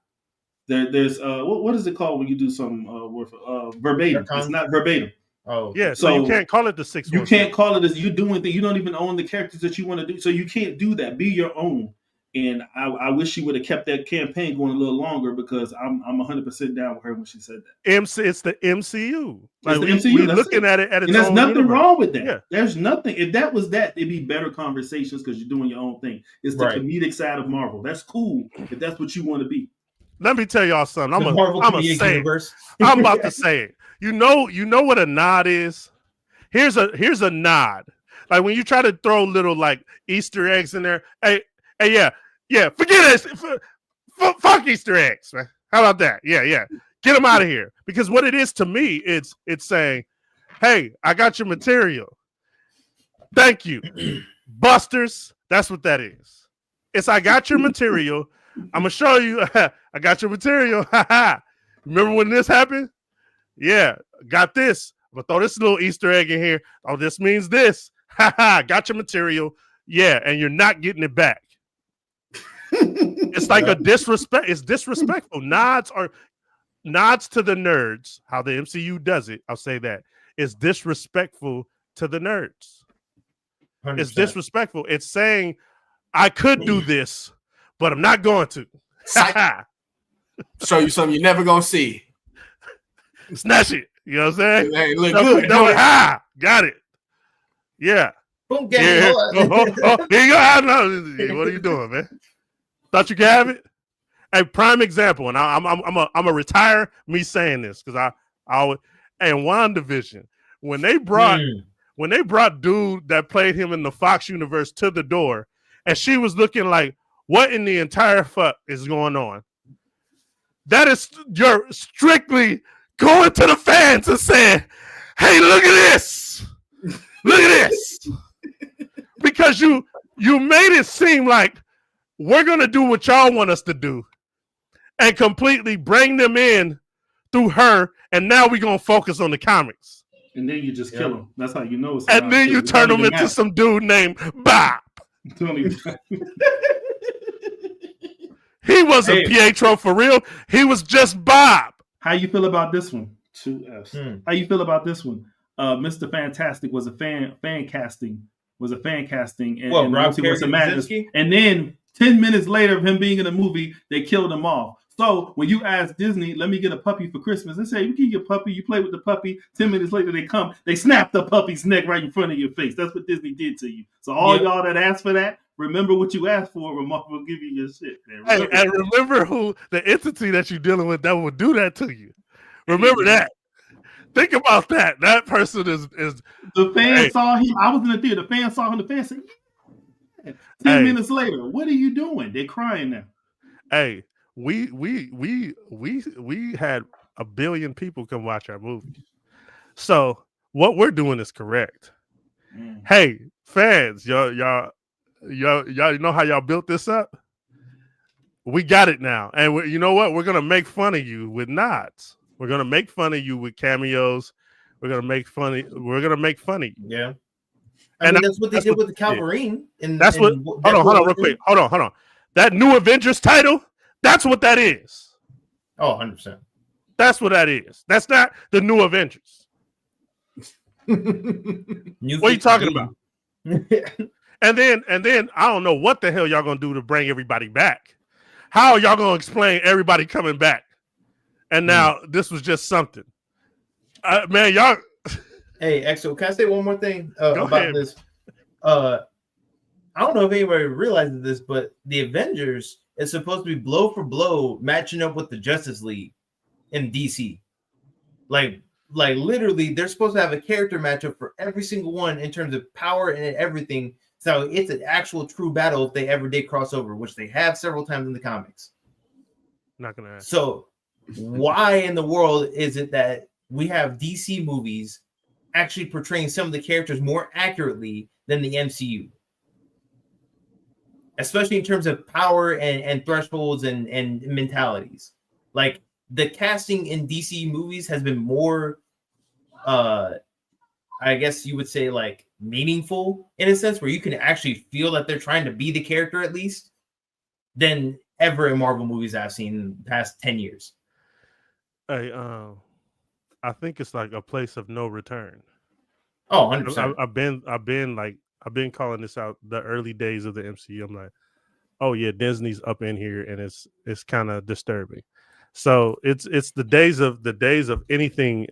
There's what is it called when you do some word for verbatim? It's not verbatim. Oh, yeah. So you can't call it the 616. You can't call it as you doing things. You don't even own the characters that you want to do. So you can't do that. Be your own. And I wish she would have kept that campaign going a little longer, because I'm 100% down with her when she said that. It's the MCU. Like, the MCU. We're looking at it at its and there's own nothing universe. wrong with that. Yeah. There's nothing. If that was that, it'd be better conversations because you're doing your own thing. It's the comedic side of Marvel. That's cool if that's what you want to be. Let me tell y'all something. I'm about to say it. You know what a nod is? Here's a nod. Like when you try to throw little like Easter eggs in there. Hey, yeah. Forget it. Fuck Easter eggs, man. How about that? Yeah. Get them out of here. Because what it is to me, it's saying, hey, I got your material. Thank you, Busters. That's what that is. It's I got your material. I'm gonna show you. I got your material. Remember when this happened? Yeah, got this. I'm gonna throw this little Easter egg in here. Oh, this means this. Got your material. Yeah, and you're not getting it back. It's like a disrespect. It's disrespectful. Nods to the nerds. How the MCU does it, I'll say that. It's disrespectful to the nerds. 100%. It's disrespectful. It's saying I could do this, but I'm not going to. Show you something you're never gonna see. Snatch it. You know what I'm saying? Hey, look good. Got it. Yeah. Boom, here you go. What are you doing, man? Thought you could have it? A prime example, and I'm a retire me saying this because I always and WandaVision when they brought dude that played him in the Fox universe to the door, and she was looking like, what in the entire fuck is going on? That is you're strictly going to the fans and saying, hey, look at this. Look at this. Because you made it seem like we're going to do what y'all want us to do and completely bring them in through her, and now we're going to focus on the comics. And then you just kill them. That's how you know it's and then you turn them into some dude named Bob. He wasn't Pietro for real. He was just Bob. How you feel about this one? 2 F's. How you feel about this one? Mr. Fantastic was a fan casting. And Rob was a madness. And then 10 minutes later of him being in a movie, they killed him off. So when you ask Disney, let me get a puppy for Christmas, they say, you can get a puppy, you play with the puppy. 10 minutes later, they snap the puppy's neck right in front of your face. That's what Disney did to you. So all y'all that asked for that, remember what you asked for, Remark will give you your shit. Man. And remember who the entity that you're dealing with that will do that to you. Remember that. Think about that. That person is the fan saw him. I was in the theater. The fan saw him. The fan said, yeah. 10 minutes later, what are you doing? They're crying now. Hey, we had 1 billion people come watch our movie. So what we're doing is correct. Hey, fans, y'all know how y'all built this up? We got it now. And you know what? We're gonna make fun of you with nods. We're gonna make fun of you with cameos. We're gonna make fun of you. Yeah. I mean, that's what they did with the Calvarine. Hold on, real quick. Hold on. That new Avengers title, that's what that is. Oh, 100%. That's what that is. That's not the new Avengers. What are you talking about? And then I don't know what the hell y'all gonna do to bring everybody back. How are y'all gonna explain everybody coming back? And now this was just something. Man, y'all. Hey, Exo, can I say one more thing about ahead. this? I don't know if anybody realizes this, but the Avengers is supposed to be blow for blow matching up with the Justice League in DC. Like literally, they're supposed to have a character matchup for every single one in terms of power and everything. So it's an actual true battle if they ever did cross over, which they have several times in the comics. Not gonna happen. So why in the world is it that we have DC movies actually portraying some of the characters more accurately than the MCU? Especially in terms of power and thresholds and mentalities. Like the casting in DC movies has been more, I guess you would say, like meaningful in a sense where you can actually feel that they're trying to be the character at least than ever in Marvel movies I've seen in the past 10 years. Hey, I think it's like a place of no return. Oh, 100%. I've been calling this out the early days of the MCU. I'm like, oh yeah, Disney's up in here, and it's kind of disturbing. So it's the days of anything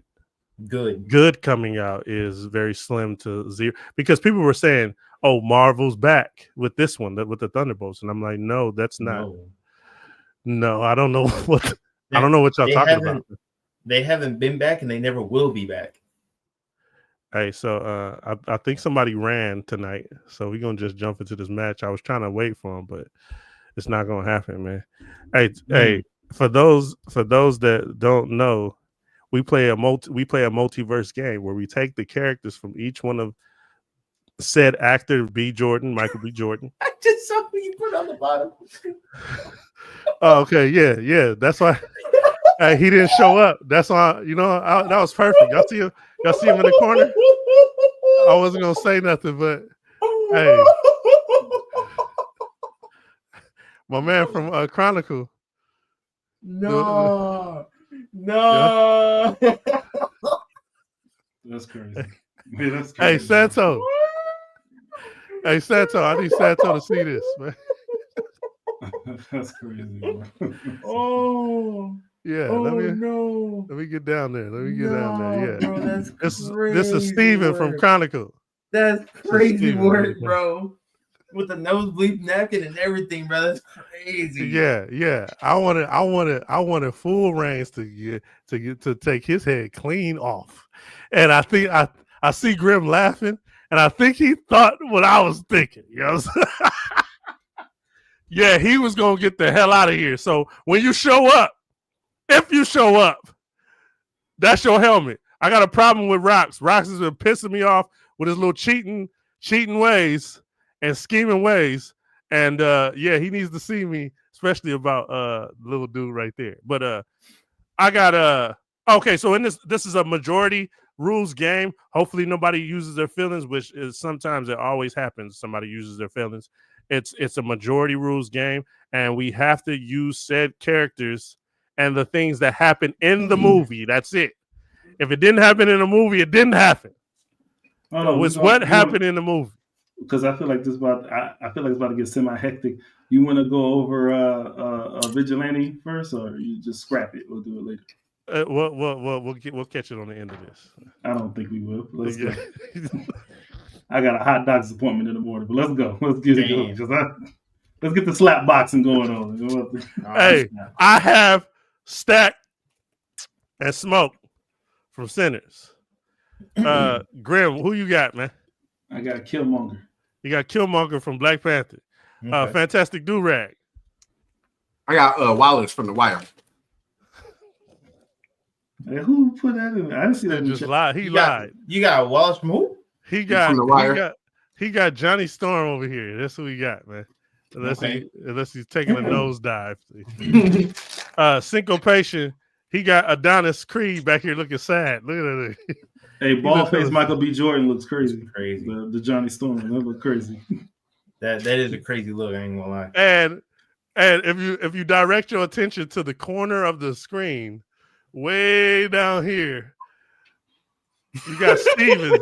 good coming out is very slim to zero, because people were saying, oh, Marvel's back with this one, with the Thunderbolts, and I'm like, no, that's not. No, I don't know what I don't know what y'all talking about. They haven't been back, and they never will be back. Hey, so I think somebody ran tonight, so we're gonna just jump into this match. I was trying to wait for him, but it's not gonna happen, man. Hey, for those that don't know, we play a multiverse game where we take the characters from each one of said actor Michael B. Jordan. I just saw what you put on the bottom. Oh, okay, yeah. That's why he didn't show up. That's why that was perfect. Y'all see him in the corner. I wasn't gonna say nothing, but hey, my man from Chronicle. No. That's crazy. Man, that's crazy. Hey, Santo. I need Santo to see this, man. That's crazy, bro. Oh. Yeah, let me get down there. Yeah, bro, that's crazy. This is Steven from Chronicle. That's crazy work, bro. with the nosebleed napkin and everything, bro. That's crazy. Yeah. I wanted full reigns to take his head clean off, and I think I see Grim laughing, and I think he thought what I was thinking. You know what I'm saying? Yeah, he was gonna get the hell out of here. So when you show up, if you show up, that's your helmet. I got a problem with Rox. Rox has been pissing me off with his little cheating ways and scheming ways. And yeah, he needs to see me, especially about the little dude right there. But I got okay, so in this is a majority rules game. Hopefully nobody uses their feelings, which is sometimes it always happens. Somebody uses their feelings. It's a majority rules game, and we have to use said characters and the things that happen in the movie. That's it. If it didn't happen in the movie, it didn't happen. Oh, it's what happened in the movie. Because I feel like I feel like it's about to get semi-hectic. You want to go over Vigilante first, or you just scrap it? We'll do it later. We'll catch it on the end of this. I don't think we will. Let's go. I got a hot doctor's appointment in the morning, but let's go. Let's get it going. Let's get the slap boxing going on. Hey, I have Stack and Smoke from Sinners. Grim, who you got, man? I got Killmonger. You got Killmonger from Black Panther. Okay. Fantastic Do-Rag. I got Wallace from The Wire. Hey, who put that in there? I didn't see that. Just lied. He lied. You got Wallace from who? From The Wire. He got Johnny Storm over here. That's who he got, man. Unless he's taking a nosedive. Syncopation. He got Adonis Creed back here looking sad. Look at that. Hey, bald-faced Michael B. Jordan looks crazy. The Johnny Storm, that looks crazy. That is a crazy look. I ain't gonna lie. And if you direct your attention to the corner of the screen, way down here, you got Steven.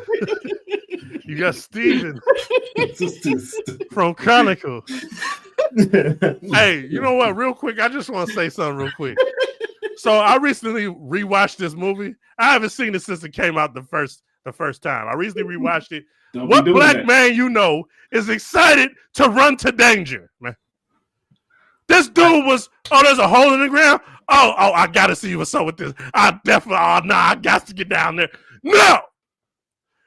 You got Steven from Chronicle. Hey, you know what? Real quick, I just want to say something real quick. So I recently rewatched this movie. I haven't seen it since it came out the first time. I recently rewatched it. What black man you know is excited to run to danger, man? This dude was, there's a hole in the ground. Oh, I gotta see what's up with this. I got to get down there. No.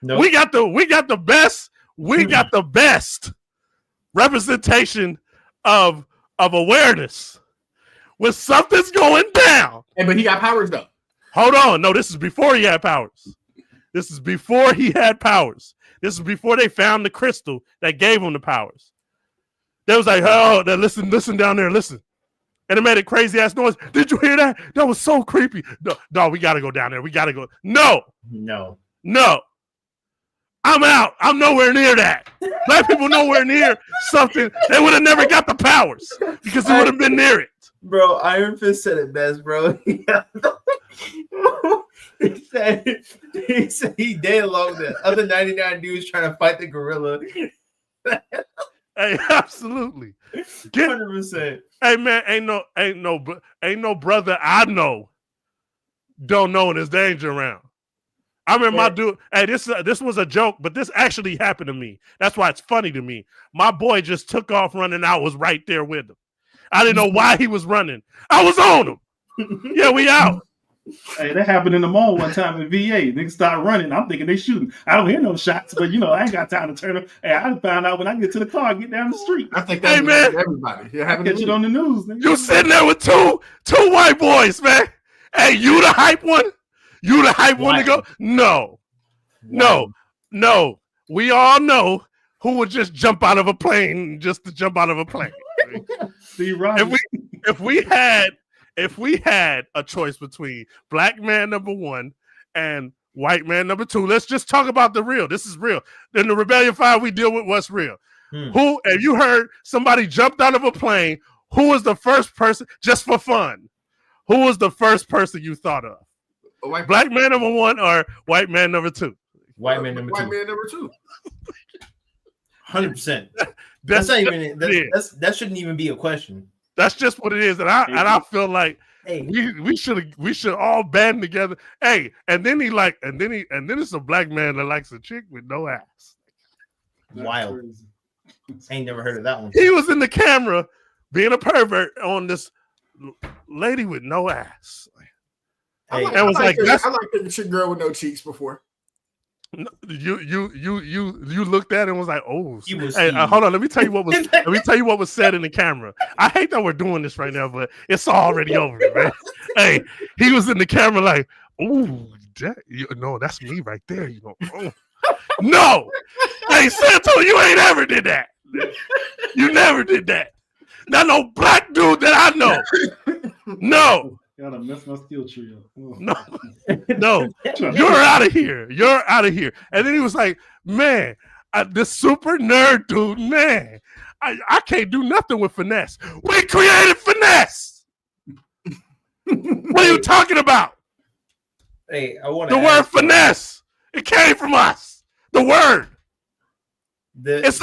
Nope. We got the best representation of awareness when something's going down. But he got powers though. Hold on. No, this is before he had powers. This is before he had powers. This is before they found the crystal that gave him the powers. They was like, oh, listen down there, listen. And it made a crazy ass noise. Did you hear that? That was so creepy. No, we gotta go down there. We gotta go. No. I'm out. I'm nowhere near that. Black people nowhere near something. They would have never got the powers because they would have been near it. Bro, Iron Fist said it best, bro. He said he did along the other 99 dudes trying to fight the gorilla. Hey, absolutely. 100%. Hey man, ain't no brother I know don't know when there's danger around. I remember my dude. Hey, this was a joke, but this actually happened to me. That's why it's funny to me. My boy just took off running. I was right there with him. I didn't know why he was running. I was on him. Yeah, we out. Hey, that happened in the mall one time in VA. Niggas start running. I'm thinking they shooting. I don't hear no shots, but I ain't got time to turn them. Hey, I found out when I get to the car, get down the street. I think that's everybody. I catch it on the news. Nigga. You sitting there with two white boys, man. Hey, you the hype one? You the hype one to go? No. We all know who would just jump out of a plane just to jump out of a plane. Steve Rogers. If we had a choice between black man number 1 and white man number 2, let's just talk about the real. This is real. In the Rebellion 5, we deal with what's real. Who, if you heard somebody jumped out of a plane, who was the first person, just for fun? Who was the first person you thought of? Black man number 1 or white man number 2? White man number 2. White man number 2. 100%. That's not even. That shouldn't even be a question. That's just what it is, and I feel like we should all band together. Hey, and then it's a black man that likes a chick with no ass. Wild. I ain't never heard of that one. He was in the camera being a pervert on this lady with no ass. Hey, I was like, that's- I like the shit girl with no cheeks before. You looked at it and was like, oh. He was Hey, Steve. hold on. Let me tell you what was said in the camera. I hate that we're doing this right now, but it's already over, man. Hey, he was in the camera like, oh, no, that's me right there. You know, oh. No, hey, Santo, you ain't ever did that. You never did that. Not no black dude that I know. No. Gotta mess my steel tree up. No, you're out of here. You're out of here. And then he was like, man, this super nerd dude, man, I can't do nothing with finesse. We created finesse. What are you talking about? Hey, I want The word finesse. It came from us. The word. It's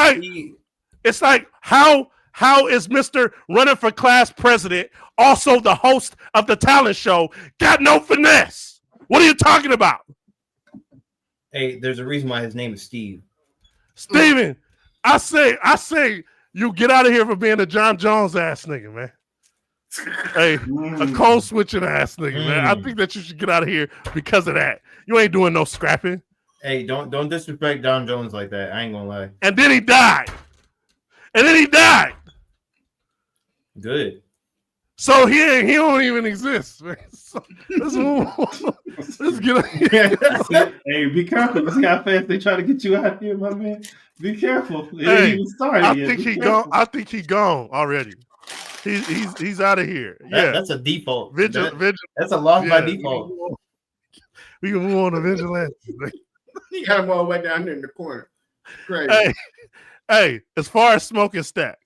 like how is Mr. Running for Class President also the host of the talent show got no finesse? What are you talking about? Hey, there's a reason why his name is Steve. Steven, I say you get out of here for being a John Jones ass nigga, man. Hey, a code switching ass nigga, man. I think that you should get out of here because of that. You ain't doing no scrapping. Hey, don't disrespect John Jones like that. I ain't gonna lie. And then he died. Good. So he don't even exist, man. So, let's move on. Let's get out here. Hey, be careful. You see how fast they try to get you out of here, my man? Be careful. It Hey, ain't even started I yet. think Be he careful. gone. I think he gone already. He's out of here. Yeah, That's a default. Vigil. That's a loss by Yeah. default. We can move on to vigilante. He got him all the way down there in the corner. Crazy. Hey, as far as smoking stack,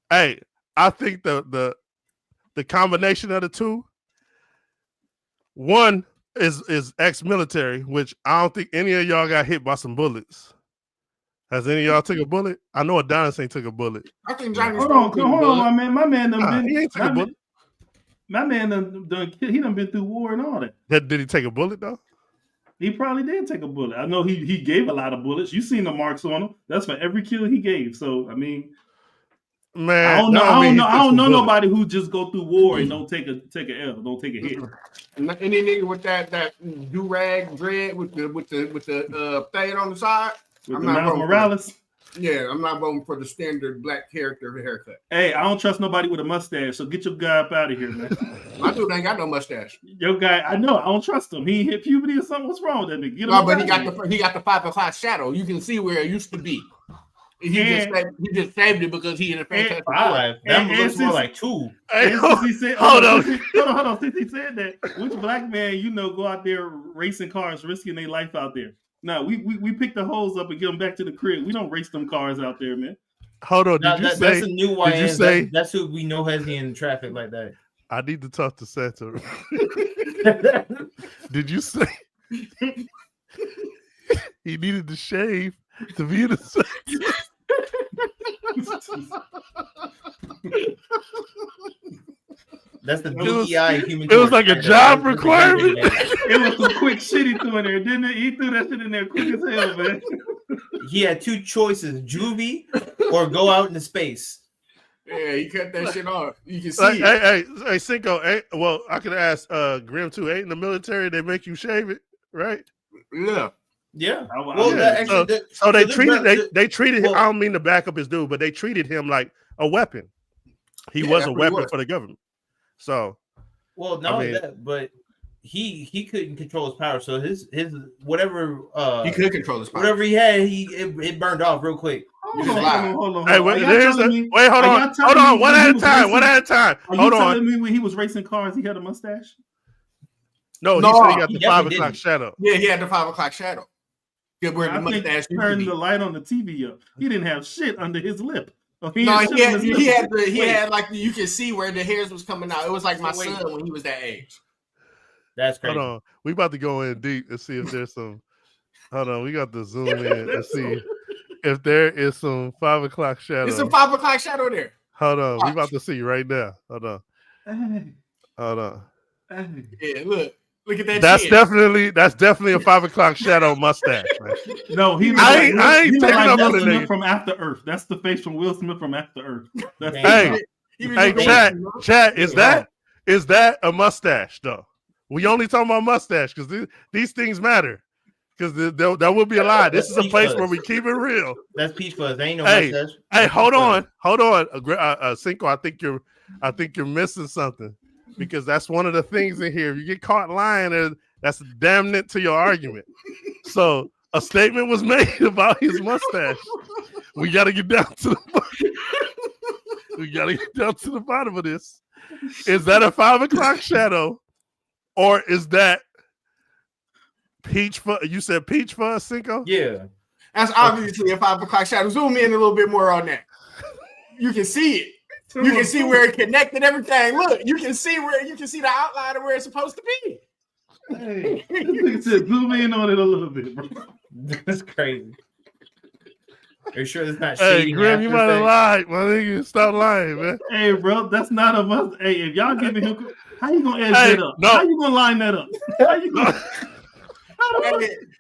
hey, I think the combination of the two, one is ex-military, which I don't think any of y'all got hit by some bullets. Has any of y'all took a bullet? I know Adonis ain't took a bullet. I think Johnny Hold Storm on, my man. My man done been. He ain't took a bullet. My man done. He done been through war and all that. Did he take a bullet though? He probably did take a bullet. I know he gave a lot of bullets. You seen the marks on him. That's for every kill he gave. So I mean, Man, I don't know bullet. nobody who just go through war and don't take a L, don't take a hit. Any nigga with that do rag dread with the thing on the side. With I'm the not Miles voting Morales. Yeah, I'm not voting for the standard black character haircut. Hey, I don't trust nobody with a mustache. So get your guy up out of here, man. My dude ain't got no mustache. Your guy, I know. I don't trust him. He hit puberty or something. What's wrong with that nigga? Get him No, up but out of here. he got the 5 o'clock shadow. You can see where it used to be. He just saved it because he in a fantastic Four. 5. That And looks more since- like 2. Hey, And since he said, hold on. hold on. Since he said that, which black man you know go out there racing cars, risking their life out there? No, we pick the hoes up and get them back to the crib. We don't race them cars out there, man. Hold on. That's a new Did you YN. say? That's who we know has in traffic like that. I need to talk to Santa. Did you say he needed to shave to be in the That's the was- DEI human. it was torch. like a job requirement? It was some quick shit he threw in there, didn't it? He threw that shit in there quick as hell, man. He had 2 choices: juvie or go out into space. Yeah, he cut that shit off. You can see Hey, it. Cinco. Well, I could ask Grim too. Ain't in the military they make you shave it, right? Yeah. Yeah. I- Well, yeah. that actually, So they this treated brother- they treated him. well- I don't mean to back up his dude, but they treated him like a weapon. He Yeah, was that's a what he weapon was. for the government. So Well, not I only mean- that, but he couldn't control his power. So his whatever He could control his power. whatever he had, it burned off real quick. Hold on. hey, Are wait, y'all here's telling the, me- wait, hold are on, y'all telling me one when at he a was time, racing- one at a time. Are you Hold on. telling me when he was racing cars, he had a mustache? No, No, he said he got he the 5 definitely o'clock didn't. shadow. Yeah, he had the 5 o'clock shadow. He wearing the I think mustache. he turned the light on the TV up. He didn't have shit under his lip. Oh, No, had shit on his lip. he Wait. had like you can see where the hairs was coming out. It was like my So wait. son when he was that age. That's crazy. Hold on, we about to go in deep and see if there's some. Hold on, we got to zoom in and see if there is some 5 o'clock shadow. It's a 5 o'clock shadow there. Hold on, we Watch. about to see right now. Hold on, Hey, hold on. hey. Yeah, look. Look at that. That's chin. definitely a 5 o'clock shadow mustache, man. No, he I ain't he taking up Will on the Smith nigga. from After Earth. That's the face from Will Smith from After Earth. That's Hey, chat, is that a mustache though? We only talking about mustache because these things matter. Because that would be a lie. This is a place where we keep it real. That's Peach Fuzz. There ain't no mustache. Hey, That's hold on. Cinco, I think you're missing something because that's one of the things in here. If you get caught lying, that's damnant to your argument. So a statement was made about his mustache. We got to get down to the bottom of this. Is that a 5 o'clock shadow, or is that peach fuzz? You said peach fuzz, Cinco? Yeah. That's obviously a 5 o'clock shadow. Zoom in a little bit more on that. You can see it. You can see where it connected everything. Look, you can see the outline of where it's supposed to be. Hey, zoom in on it a little bit, bro. That's crazy. Are you sure it's not Hey, shading? Grim, you might have lied, my nigga. Stop lying, man. Hey, bro, that's not a must. Hey, if y'all giving him, how you gonna edge it up? No. How you gonna line that up? How you gonna?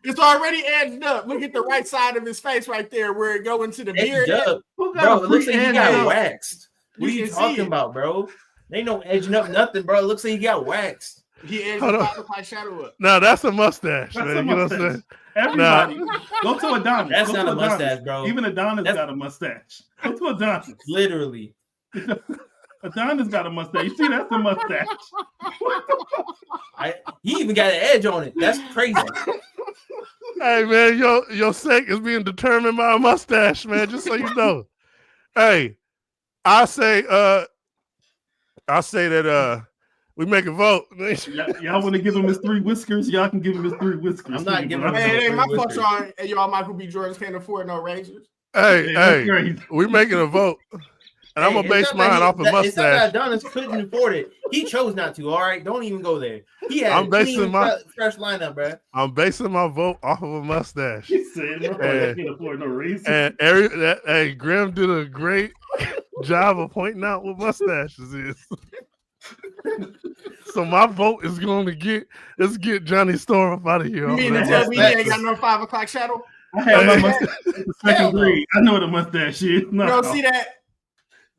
It's already edged up. Look at the right side of his face right there where it go into the beard. Bro, it looks like he got waxed. What are You you can see talking it. about, bro? They ain't no edging up nothing, bro. It looks like he got waxed. He edged Hold the on. 5 o'clock shadow up. No, that's a mustache, That's man. a You know what I'm mustache. saying? Everybody, go to Adonis. That's Go not to a Adonis. mustache, bro. Even Adonis That's- got a mustache. Go to Adonis. Literally. Adonis got a mustache. You see, that's a mustache. He even got an edge on it. That's crazy. Hey, man, your sake is being determined by a mustache, man. Just so you know. Hey, I say that we make a vote. Y'all want to give him his 3 whiskers? Y'all can give him his 3 whiskers. I'm not giving him Hey, it ain't my fault, whiskers. y'all. Hey, y'all Michael B. Jordans can't afford no razors. Hey, we making a vote. And I'm going to base mine off a It's not mustache. that Adonis couldn't afford it. He chose not to, all right? Don't even go there. He had I'm basing fresh lineup, bro. I'm basing my vote off of a mustache. He said, "No, I can't afford no razors." And Grim did a great job of pointing out what mustaches is. So my vote is going to let's get Johnny Storm up out of here. You mean to tell me he ain't got no 5 o'clock shadow? I had my mustache in the second grade. I know what a mustache is. No. You don't see that?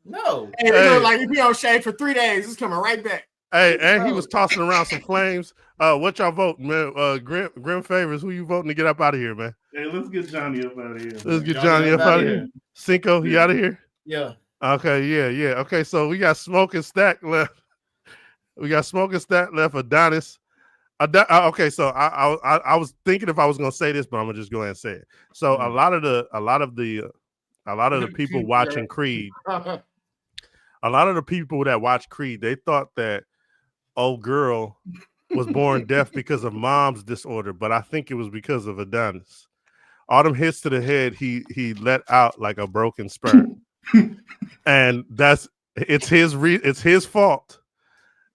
No. Hey, it look like if he don't shave for 3 days, it's coming right back. Hey, and he was tossing around some flames. What y'all voting, man? Grim Favors, who you voting to get up out of here, man? Hey, let's get Johnny up out of here. Let's get Johnny up out of here. Cinco, you out of here? Yeah. Okay, yeah. Okay, so we got Smoke and Stack left. Adonis. Okay, so I was thinking if I was gonna say this, but I'm gonna just go ahead and say it. So a lot of the people watching Creed, a lot of the people that watch Creed, they thought that old girl was born deaf because of mom's disorder, but I think it was because of Adonis. All them hits to the head, he let out like a broken sperm, and it's his fault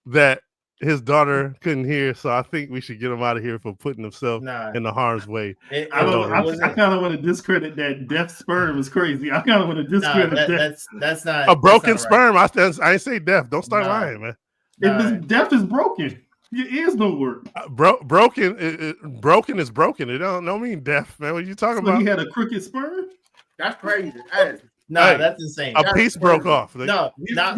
that his daughter couldn't hear. So I think we should get him out of here for putting himself in the harm's way. I kind of want to discredit that deaf sperm is crazy. I kind of want to discredit that. That's not a broken that's not right. sperm. I ain't say deaf. Don't start lying, man. If it's deaf is broken, your ears don't work. Broken is broken. It don't mean deaf, man. What are you talking about? He had a crooked sperm. That's crazy. Hey, that's insane. A piece broke off. He had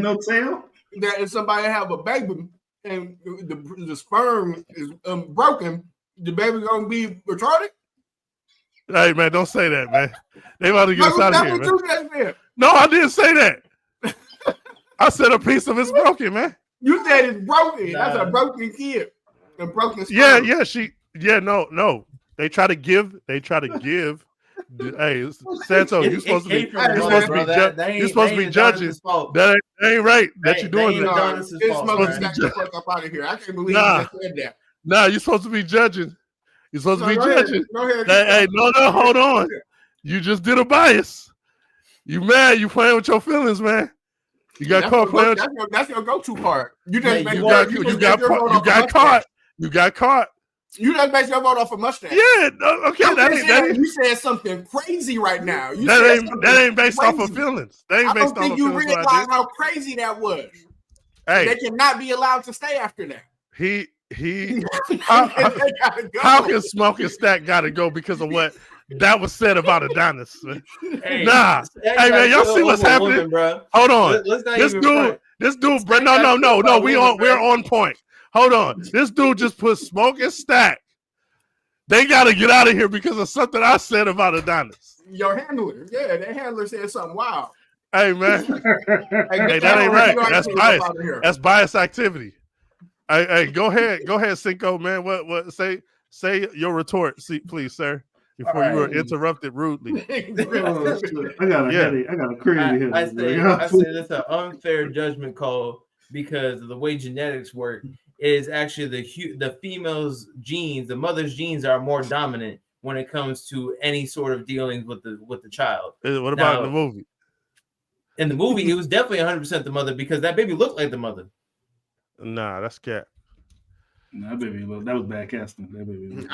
no tail. That if somebody have a baby and the sperm is broken, the baby gonna be retarded. Hey man, don't say that, man. They about to get us out of here, man. No, I didn't say that. I said a piece of it's broken, man. You said it's broken. That's a broken kid. A broken sperm. No. They try to give. Hey, Santo, you're supposed to be judging. That ain't right. That you're doing that. It's supposed to be fuck up out of here. I can't believe you just said that. Nah, you're supposed to be judging. You're supposed to be judging. Go ahead. Hey, no, hold on. You just did a bias. You mad? You playing with your feelings, man. You got caught playing. That's your go-to part. You just you got caught. You got caught. You just based your vote off a mustache. Yeah, okay. You said something crazy right now. That ain't based off of feelings. That ain't based off of feelings. I don't think you realize how crazy that was. Hey, they cannot be allowed to stay after that. how can Smoking Stack gotta go because of what that was said about Adonis? Hey, Nah. Hey man, y'all see what's happening? Bro. Hold on. Let's not This even dude, front. bro. No. We're on point. Hold on. This dude just put Smoking Stack. They gotta get out of here because of something I said about Adonis. Your handler, yeah, that handler said something wild. Hey man, hey, that ain't right. That's bias. That's bias activity. Hey, go ahead, Cinco, man. What? Say your retort, please, sir, before you were interrupted rudely. I got a headache. I got a crazy headache. I said it's an unfair judgment call because of the way genetics work. Is actually the female's genes, the mother's genes are more dominant when it comes to any sort of dealings with the child. What about in the movie? In the movie, it was definitely 100% the mother because that baby looked like the mother. Nah, that's cat. Nah, that was bad casting. That baby.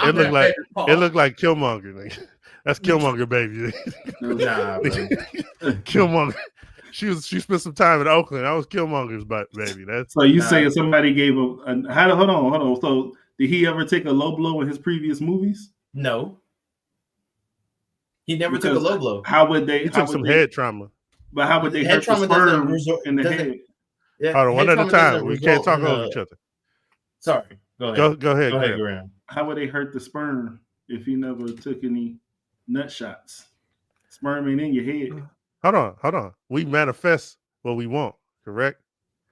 It looked like Killmonger. Like, that's Killmonger, baby. Nah, bro. Killmonger. She spent some time in Oakland. That was Killmonger's baby. That's so you saying somebody gave hold on. So did he ever take a low blow in his previous movies? No. He never took a low blow. How would they? He took some head trauma. But how would they hurt the sperm in the head? Yeah, hold on, one at a time. We can't talk over each other. Sorry. Go ahead. Go ahead, Graham. How would they hurt the sperm if he never took any nut shots? Sperm ain't in your head. Hold on. We manifest what we want, correct?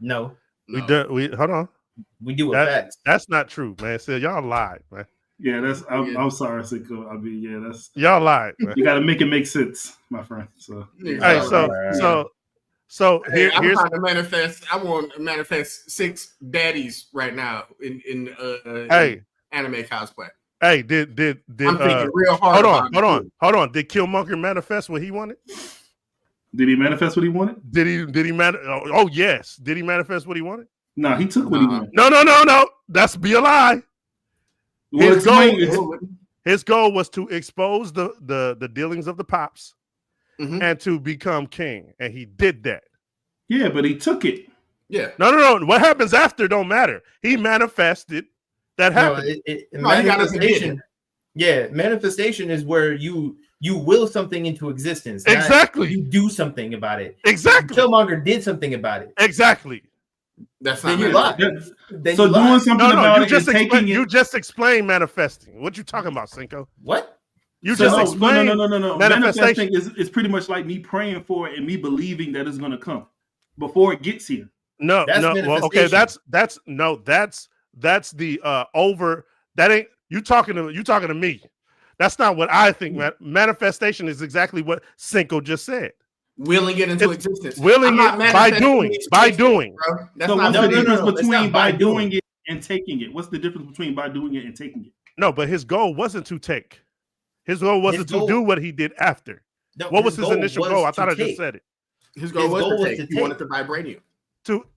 No. We hold on. We do with facts. That's not true, man. So y'all lied, man. Yeah, I'm sorry, Cinco. I mean, that's y'all lied. Man. You got to make it make sense, my friend. So, hey, so here's trying to manifest. I want to manifest 6 daddies right now in anime cosplay. Hey, did I'm thinking real hard. Hold on. Did Killmonger manifest what he wanted? Did he manifest what he wanted? Did he Oh yes. Did he manifest what he wanted? No, he took what he wanted. No. That's be a lie. His goal was to expose the dealings of the Pops and to become king, and he did that. Yeah, but he took it. Yeah. No. What happens after don't matter. He manifested. That happened. Manifestation. Yeah, manifestation is where you will something into existence. Exactly. You do something about it. Exactly. Killmonger did something about it. Exactly. That's not. Then you lie. So doing something about it is taking it. You just explained manifesting. What you talking about, Cinco? What? You just explained. No. Manifesting is pretty much like me praying for it and me believing that it's going to come before it gets here. No. Well, okay, that's the over. That ain't you talking to me. That's not what I think. Manifestation is exactly what Cinco just said. Willing it into existence. Willing it by doing. So what's the difference between by doing it and taking it? What's the difference between by doing it and taking it? No, but his goal wasn't to take. His goal wasn't to do what he did after. No, what was his initial goal? I thought I just said it. His goal was to take. He wanted the vibranium.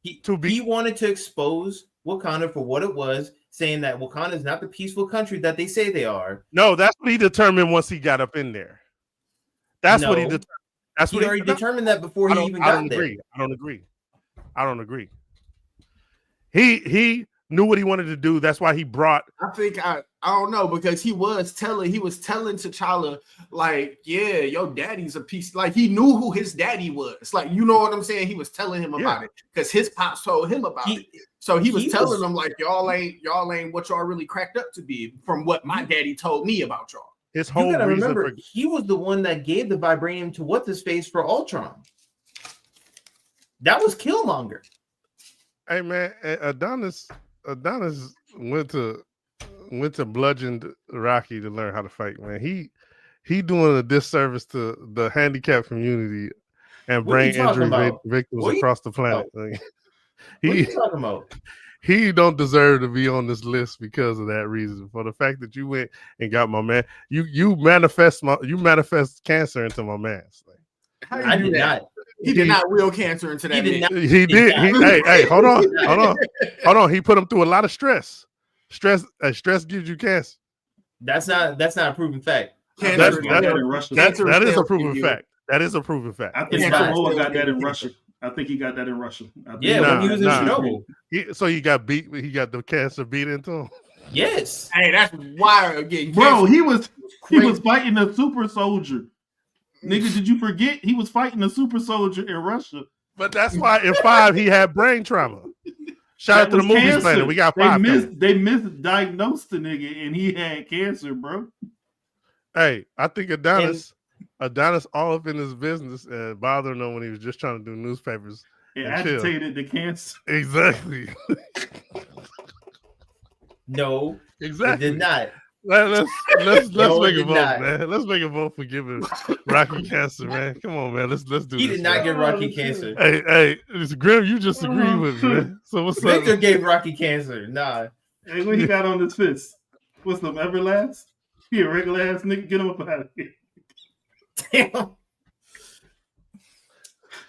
He wanted to expose Wakanda for what it was, saying that Wakanda is not the peaceful country that they say they are. No, that's what he determined once he got up in there. That's what he determined. That's he already determined that before he even got there. I don't agree. He knew what he wanted to do. That's why he brought. I don't know, because he was telling T'Challa, like, yeah, your daddy's a piece. Like, he knew who his daddy was. Like, you know what I'm saying? He was telling him about it because his pops told him about it. So he was telling them, like, y'all ain't what y'all really cracked up to be from what my daddy told me about y'all. His whole reason remember, he was the one that gave the vibranium to what's-his-face for Ultron. That was Killmonger. Hey man, Adonis went to bludgeon Rocky to learn how to fight. Man, he doing a disservice to the handicapped community and brain injury victims across the planet. What are you talking about? He don't deserve to be on this list because of that reason. For the fact that you went and got my man, you manifest cancer into my man. Like, I did not. He did not will cancer into that. He did. Hey, hold on. He put him through a lot of stress. Stress gives you cancer. That's not a proven fact. That is a proven fact. That is a proven fact. I think Samoa got that in Russia. I think he got that in Russia. I think Yeah, when he was in Chernobyl. So he got beat. He got the cancer beat into him. Yes. Hey, that's wild. Getting bro, cancer. he was fighting a super soldier. Nigga, did you forget he was fighting a super soldier in Russia? But that's why in 5 he had brain trauma. Shout out to the movie planet. We got 5. They misdiagnosed the nigga and he had cancer, bro. Hey, I think Adonis all up in his business and bothering him when he was just trying to do newspapers. It agitated the cancer. Exactly. No, exactly. it did not. Let's No, make it a did vote, not. man. Let's make a vote for giving Rocky cancer, man. Come on, man. Let's do this. He did not man. get Rocky cancer. Hey, it's Grim. You just agreed with me, man. So what's Victor up? gave Rocky cancer. Nah. Hey, what he got on his fist? What's them, Everlast? He a regular ass nigga. Get him up out of here. Damn.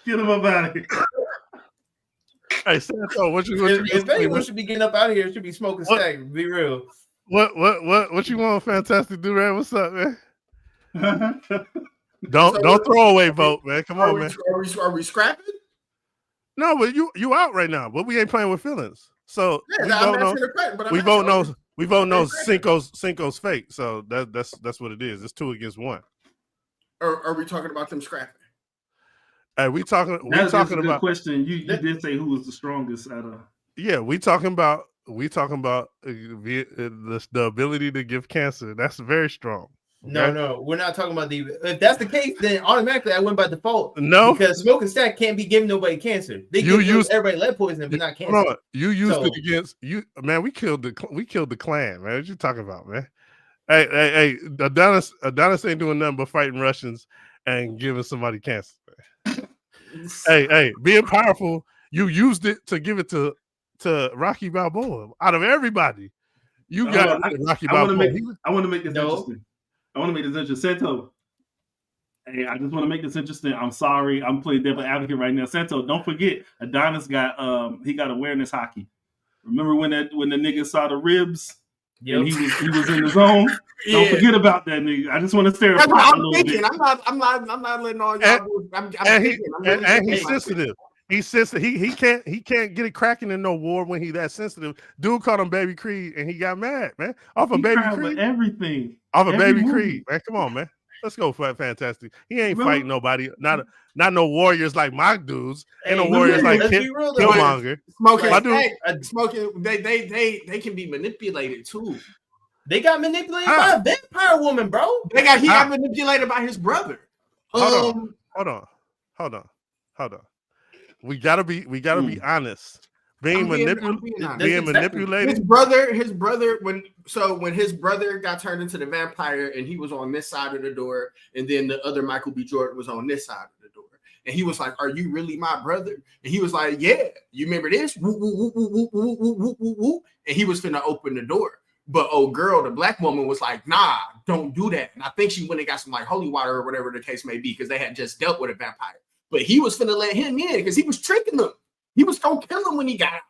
Get him up out of here. Hey, Santo, what you If anyone should be getting up out of here, it should be smoking stack. Be real. What you want, Fantastic Durant? What's up, man? Don't throw away vote, man. Come on, man. Are we scrapping? No, but you out right now. But we ain't playing with feelings. So we vote no Cinco's fake. So that's what it is. It's 2 against 1. Or are we talking about them scrapping? Hey, we talking That's a about good question. You did say who was the strongest out of. Yeah, we talking about the ability to give cancer. That's very strong. Okay? No, we're not talking about the. If that's the case, then automatically I went by default. No, because smoking stack can't be giving nobody cancer. They give everybody lead poisoning, but not cancer. On. You used it against you, man. We killed the Klan, man. What you talking about, man? Hey, Adonis ain't doing nothing but fighting Russians and giving somebody cancer. hey, being powerful, you used it to give it to Rocky Balboa. Out of everybody, you got Rocky Balboa. I want to make this interesting. I want to make this interesting. Santo, hey, I just want to make this interesting. I'm sorry, I'm playing devil advocate right now. Santo, don't forget, Adonis got awareness hockey. Remember when the nigga saw the ribs? Yep. And he was in the zone. Don't forget about that nigga. I just want to stare at him. I'm thinking. I'm not letting all y'all. He's sensitive. He's sensitive. He can't get it cracking in no war when he that sensitive. Dude called him Baby Creed and he got mad, man. Off of Baby Creed. Everything. Off of Baby Creed, man. Come on, man. Let's go for Fantastic. He ain't fighting nobody. Not no warriors like my dudes. Ain't no warriors like Killmonger. Smoking. They can be manipulated too. They got manipulated by a vampire woman, bro. He got manipulated by his brother. Hold on. We gotta be honest. Being manipulated. His brother, when his brother got turned into the vampire and he was on this side of the door, and then the other Michael B. Jordan was on this side of the door. And he was like, "Are you really my brother?" And he was like, "Yeah, you remember this?" Woo, woo, woo, woo, woo, woo, woo, woo, woo. And he was finna open the door. But old girl, the black woman, was like, "Nah, don't do that." And I think she went and got some like holy water or whatever the case may be, because they had just dealt with a vampire. But he was finna let him in because he was tricking them. He was gonna kill him when he got out.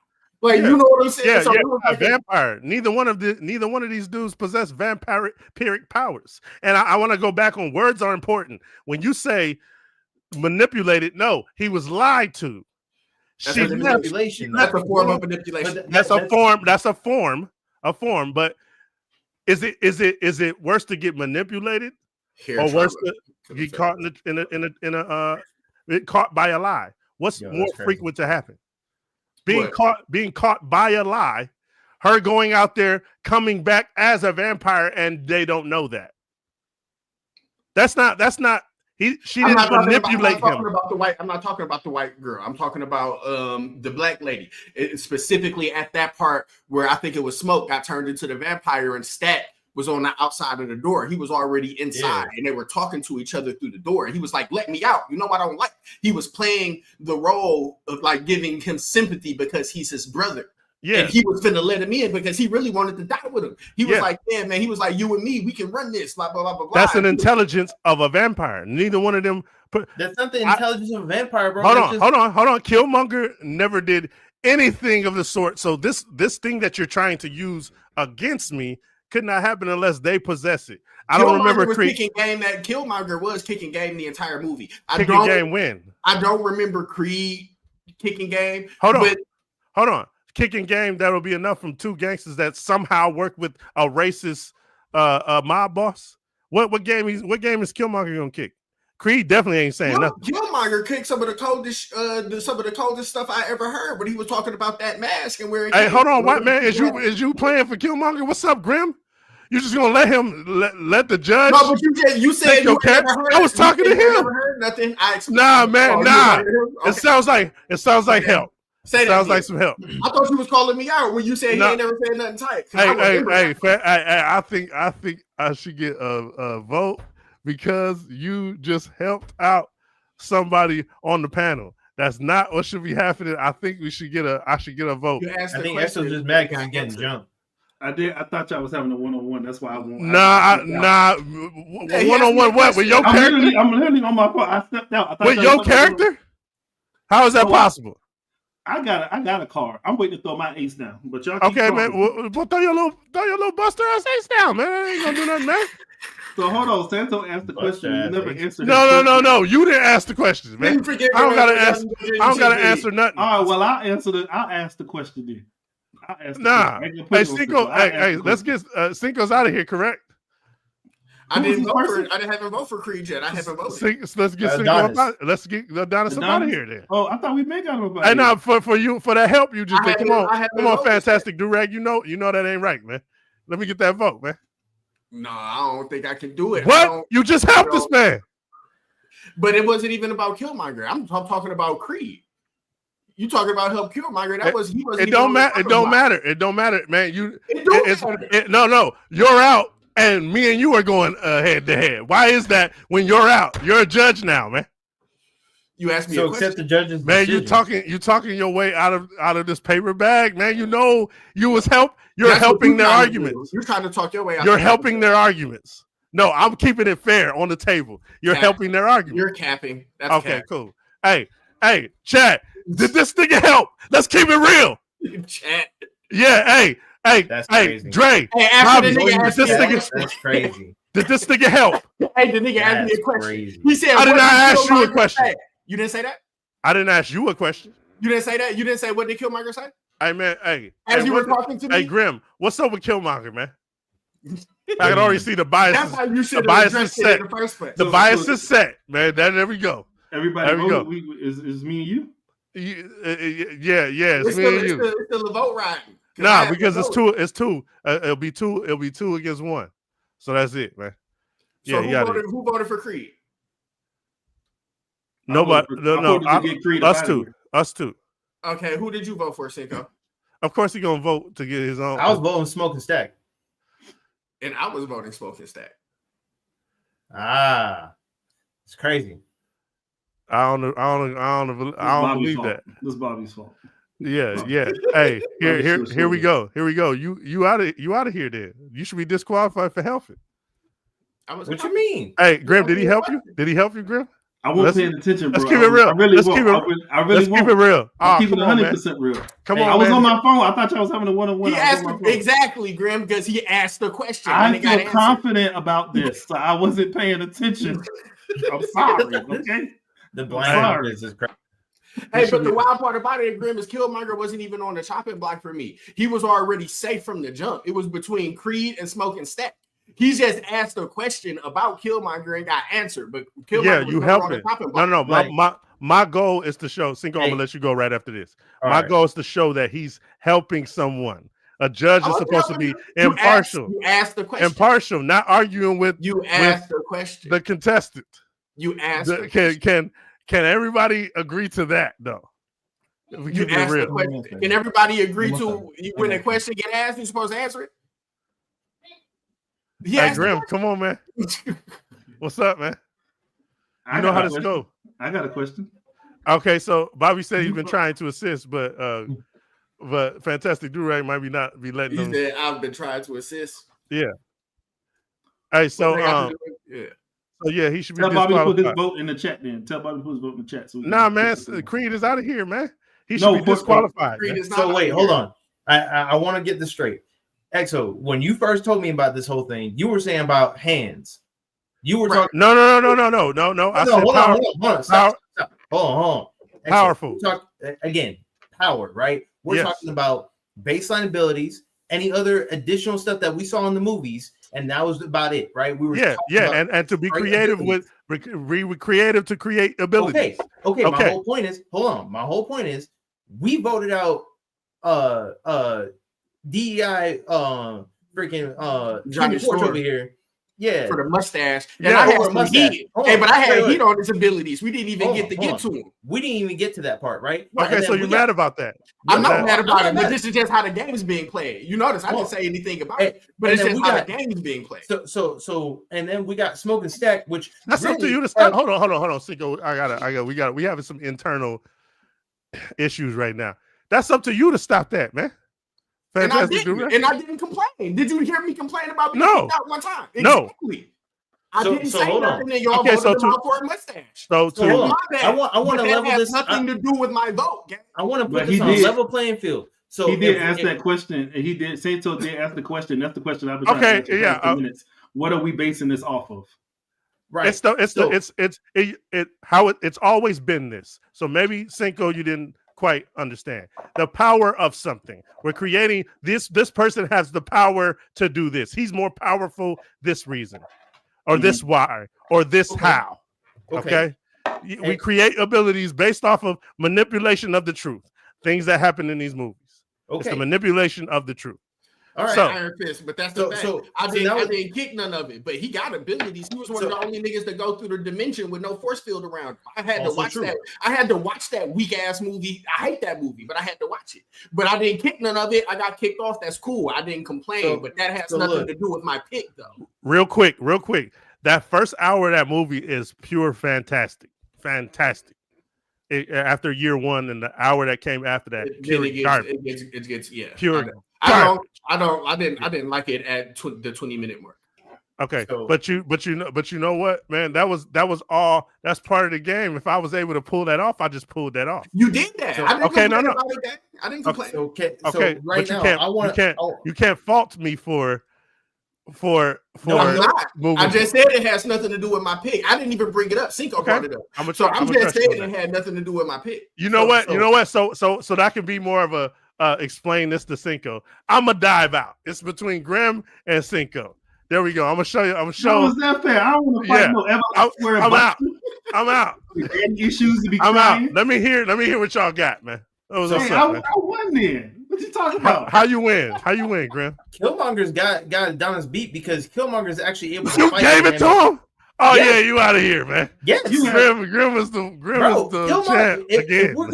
Like, you know what I'm saying? A vampire. Neither one of these dudes possess vampiric powers. And I want to go back on words are important. When you say manipulated, no, he was lied to. That's a manipulation. That's a form of manipulation. That's a form. But is it worse to get manipulated or worse to get caught caught by a lie? What's more frequent to happen? Being caught by a lie, her going out there, coming back as a vampire, and they don't know that. That's not. She didn't manipulate him. I'm not talking about the white girl. I'm talking about the black lady. Specifically at that part where I think it was Smoke got turned into the vampire and Stat was on the outside of the door. He was already inside and they were talking to each other through the door. And he was like, "Let me out. You know what I don't like." He was playing the role of like giving him sympathy because he's his brother. Yeah. And he was finna let him in because he really wanted to die with him. He was like, "Yeah, man." He was like, "You and me, we can run this." Blah, blah, blah, blah. That's an intelligence of a vampire. Neither one of them. That's not the intelligence of a vampire, bro. Hold on. Killmonger never did anything of the sort. So this thing that you're trying to use against me could not happen unless they possess it. I don't remember kicking game. That Killmonger was kicking game the entire movie. Game when? I don't remember Creed kicking game. Hold on. But Hold on. Kicking game, that'll be enough from two gangsters that somehow work with a racist mob boss. What game is Killmonger gonna kick? Creed definitely ain't saying nothing. Killmonger kicked some of the coldest stuff I ever heard when he was talking about that mask and where. Hey, hold on, white man, is you playing for Killmonger? What's up, Grim? You just gonna let him let the judge? No, but you said you never heard. I was talking to him. Never heard nothing. Nah, man, nah. Okay. It sounds like help. Say that sounds again. like some help. I thought you was calling me out when you said he ain't never said nothing tight. Hey, I think I should get a vote because you just helped out somebody on the panel. That's not what should be happening. I think I should get a vote. I think Exo's just mad because I'm getting jumped. I thought y'all was having a one-on-one. That's why I won't. Nah. One-on-one what? With your character? I'm literally on my phone. I stepped out. With your character? How is that possible? I got a car. I'm waiting to throw my ace down. But y'all keep okay, talking. man. Well, throw your little buster ass ace down, man. I ain't gonna do nothing, man. So hold on. Santo asked the question. You never answered. No. You didn't ask the questions, man. I don't gotta answer nothing. All right. Well, I'll ask the question then. Nah. Hey, Cinco. Hey, let's get Cinco's out of here. Correct. I didn't have a vote for Creed yet. I haven't voted. Let's get Cinco. Let's get Adonis out of here then. Oh, I thought we may got him about. Hey, now for you for that help, you just did. Come on, fantastic durag. You know that ain't right, man. Let me get that vote, man. No, I don't think I can do it. What? You just helped this man. But it wasn't even about Killmonger. I'm talking about Creed. You talking about help Killmonger? He wasn't. It don't matter. It don't matter. It don't matter, man. No. You're out, and me and you are going head to head. Why is that? When you're out, you're a judge now, man. You asked me. So accept the judge's man. decision. You talking your way out of this paper bag, man. You know you was help. You're helping their arguments. You're trying to talk your way out. You're helping their arguments. No, I'm keeping it fair on the table. You're helping their arguments. You're capping. That's okay, cool. Hey, chat. Did this nigga help? Let's keep it real. Chat. Yeah, that's hey, crazy. Dre. Hey, after Bobby, that's crazy. Did this nigga help? Hey, the nigga asked me a question. Crazy. He said, I did not ask you a question. You didn't say that? I didn't ask you a question. You didn't say that? You didn't say what did Killmonger say? Hey, man, As you were talking to me? Hey, Grim, what's up with Killmonger, man? I can already see the bias. That's how you should have addressed it in the first place. The bias is set, man. There we go. Everybody vote. Is me and you? Yeah, it's me and you. It's still a vote riding. Nah, because it's two. It'll be two against one. So that's it, man. So who voted for Creed? Nobody. No. Us two. Okay, who did you vote for, Cinco? Of course, he's gonna vote to get his own. I was voting Smoking Stack, and I was voting Smoking Stack. It's crazy. I don't believe that. This is Bobby's fault. Yeah. Hey, here we go. You out of here then. You should be disqualified for helping. What you mean? Hey, Grim, did he help you? Did he help you, Grim? I wasn't paying attention, bro. Let's keep it real. Let's keep it real. I'm keeping 100% real. Come on, I was on my phone. I thought y'all was having a one-on-one. He asked exactly, Grim, because he asked the question. I feel confident about this, so I wasn't paying attention. I'm sorry. Okay. The blindness is crazy. Hey, but the wild part about it, Grim, is Killmonger wasn't even on the chopping block for me. He was already safe from the jump. It was between Creed and Smoking Stack. He just asked a question about Killmonger and got answered. But Killmonger you help it. No. My goal is to show. Cinco, I'm gonna let you go right after this. My goal is to show that he's helping someone. A judge is supposed to be impartial. You asked the question. Impartial, not arguing with. You asked the question. The contestant. You asked. Can everybody agree to that though? You asked the question. Can everybody agree to when a question get asked, you're supposed to answer it? Hey, Grim, come on, man. What's up, man? You know how this go. I got a question. Okay, so Bobby said he's been trying to assist, but Fantastic Durag might not be letting him. He said, I've been trying to assist. Yeah. Hey, so he should be. Tell Bobby to put his vote in the chat. Then tell Bobby to put his vote in the chat. So man, Creed is out of here, man. He should be disqualified. So wait, hold on. I want to get this straight. Exo, when you first told me about this whole thing, you were saying about hands. You were talking. No. I said hold on. Stop. Hold on. Powerful. Again, power, right? We're talking about baseline abilities, any other additional stuff that we saw in the movies, and that was about it, right? We were and to be creative abilities. with creative to create abilities. Okay. My whole point is, My whole point is, we voted out DEI freaking Johnny Torch Storm over here. Yeah, for the mustache. And Yeah, I had for some mustache. heat. Hold Hey, on, but I had wait. heat on his abilities. We didn't even get hold to him. We didn't even get to that part, right? Okay, so you're mad about that? I'm not mad about I'm it, not but mad. this is just how the game is being played. You notice I didn't say anything about it, but and it's then just we how got- the game is being played. So, and then we got Smoke and Stack, which That's up to really you to stop. Hold on, Cinco. We having some internal issues right now. That's up to you to stop that, man. And I Fantastic. didn't complain. Did you hear me complain about being No. kicked out one time? No. Exactly. I didn't So say hold on. nothing, and y'all Okay, voted so him out for a mustache. So So hold on. My bad. I want But to that level has this. nothing to do with my vote, gang. I want to But put he this on a did- level playing field. So He did if- ask if- that question, and he did. Santo did ask the question. That's the question I've been trying to Okay, answer for yeah, 10 minutes. What are we basing this off of? right. It's always been this. So maybe Cinco, you didn't quite understand the power of something. We're creating this. This person has the power to do this. He's more powerful this reason, or this why, or this how. Okay. We create abilities based off of manipulation of the truth. Things that happen in these movies. It's the manipulation of the truth. All right. So- Iron Fist, but that's the fact. I didn't kick none of it, but he got abilities. He was one of the only niggas to go through the dimension with no force field around him. I had to watch that. I had to watch that weak ass movie. I hate that movie, but I had to watch it. But I didn't kick none of it. I got kicked off. That's cool. I didn't complain, but that has nothing to do with my pick, though. Real quick. That first hour of that movie is pure fantastic. After year one and the hour that came after that, It gets pure. I didn't like it at the 20-minute mark. Okay, So- but you know what, man? That was all. That's part of the game. If I was able to pull that off, I just pulled that off. You did that. So- I didn't Okay, complain no. about it, gang. I didn't complain. Okay. Okay, right but you now, you can't fault me for No, I'm not. moving. I just said it has nothing to do with my pick. I didn't even bring it up. Cinco brought it up. I'm just saying it had nothing to do with my pick. You know what? So that can be more of a explain this to Cinco. I'm gonna dive out. It's between Grim and Cinco. There we go. I'm gonna show you. How is that fair? I don't want to fight no ever. I'm out. Issues to be I'm crying. out. Let me hear what y'all got, man. That was what's Hey, up, man. I won then. What you talking about? How you win, Grim? Killmonger's got Adonis beat because Killmonger's actually able to You fight gave it to him? Oh Yes. yeah, you out of here, man. Yes. Grim was the champ again. If we're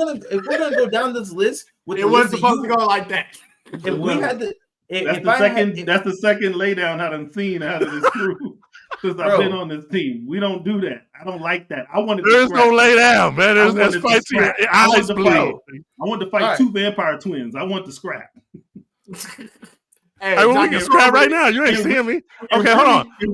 gonna go down this list with It wasn't supposed to go like that. If we had the That's the second laydown I done seen out of this crew since I've been on this team. We don't do that. I don't like that. I wanted. There's no lay down, man. There's fight to your eyes bleed. I want to fight two vampire twins. I want to scrap. Hey, we can scrap right now. You ain't seeing me. Okay, hold on. Yeah,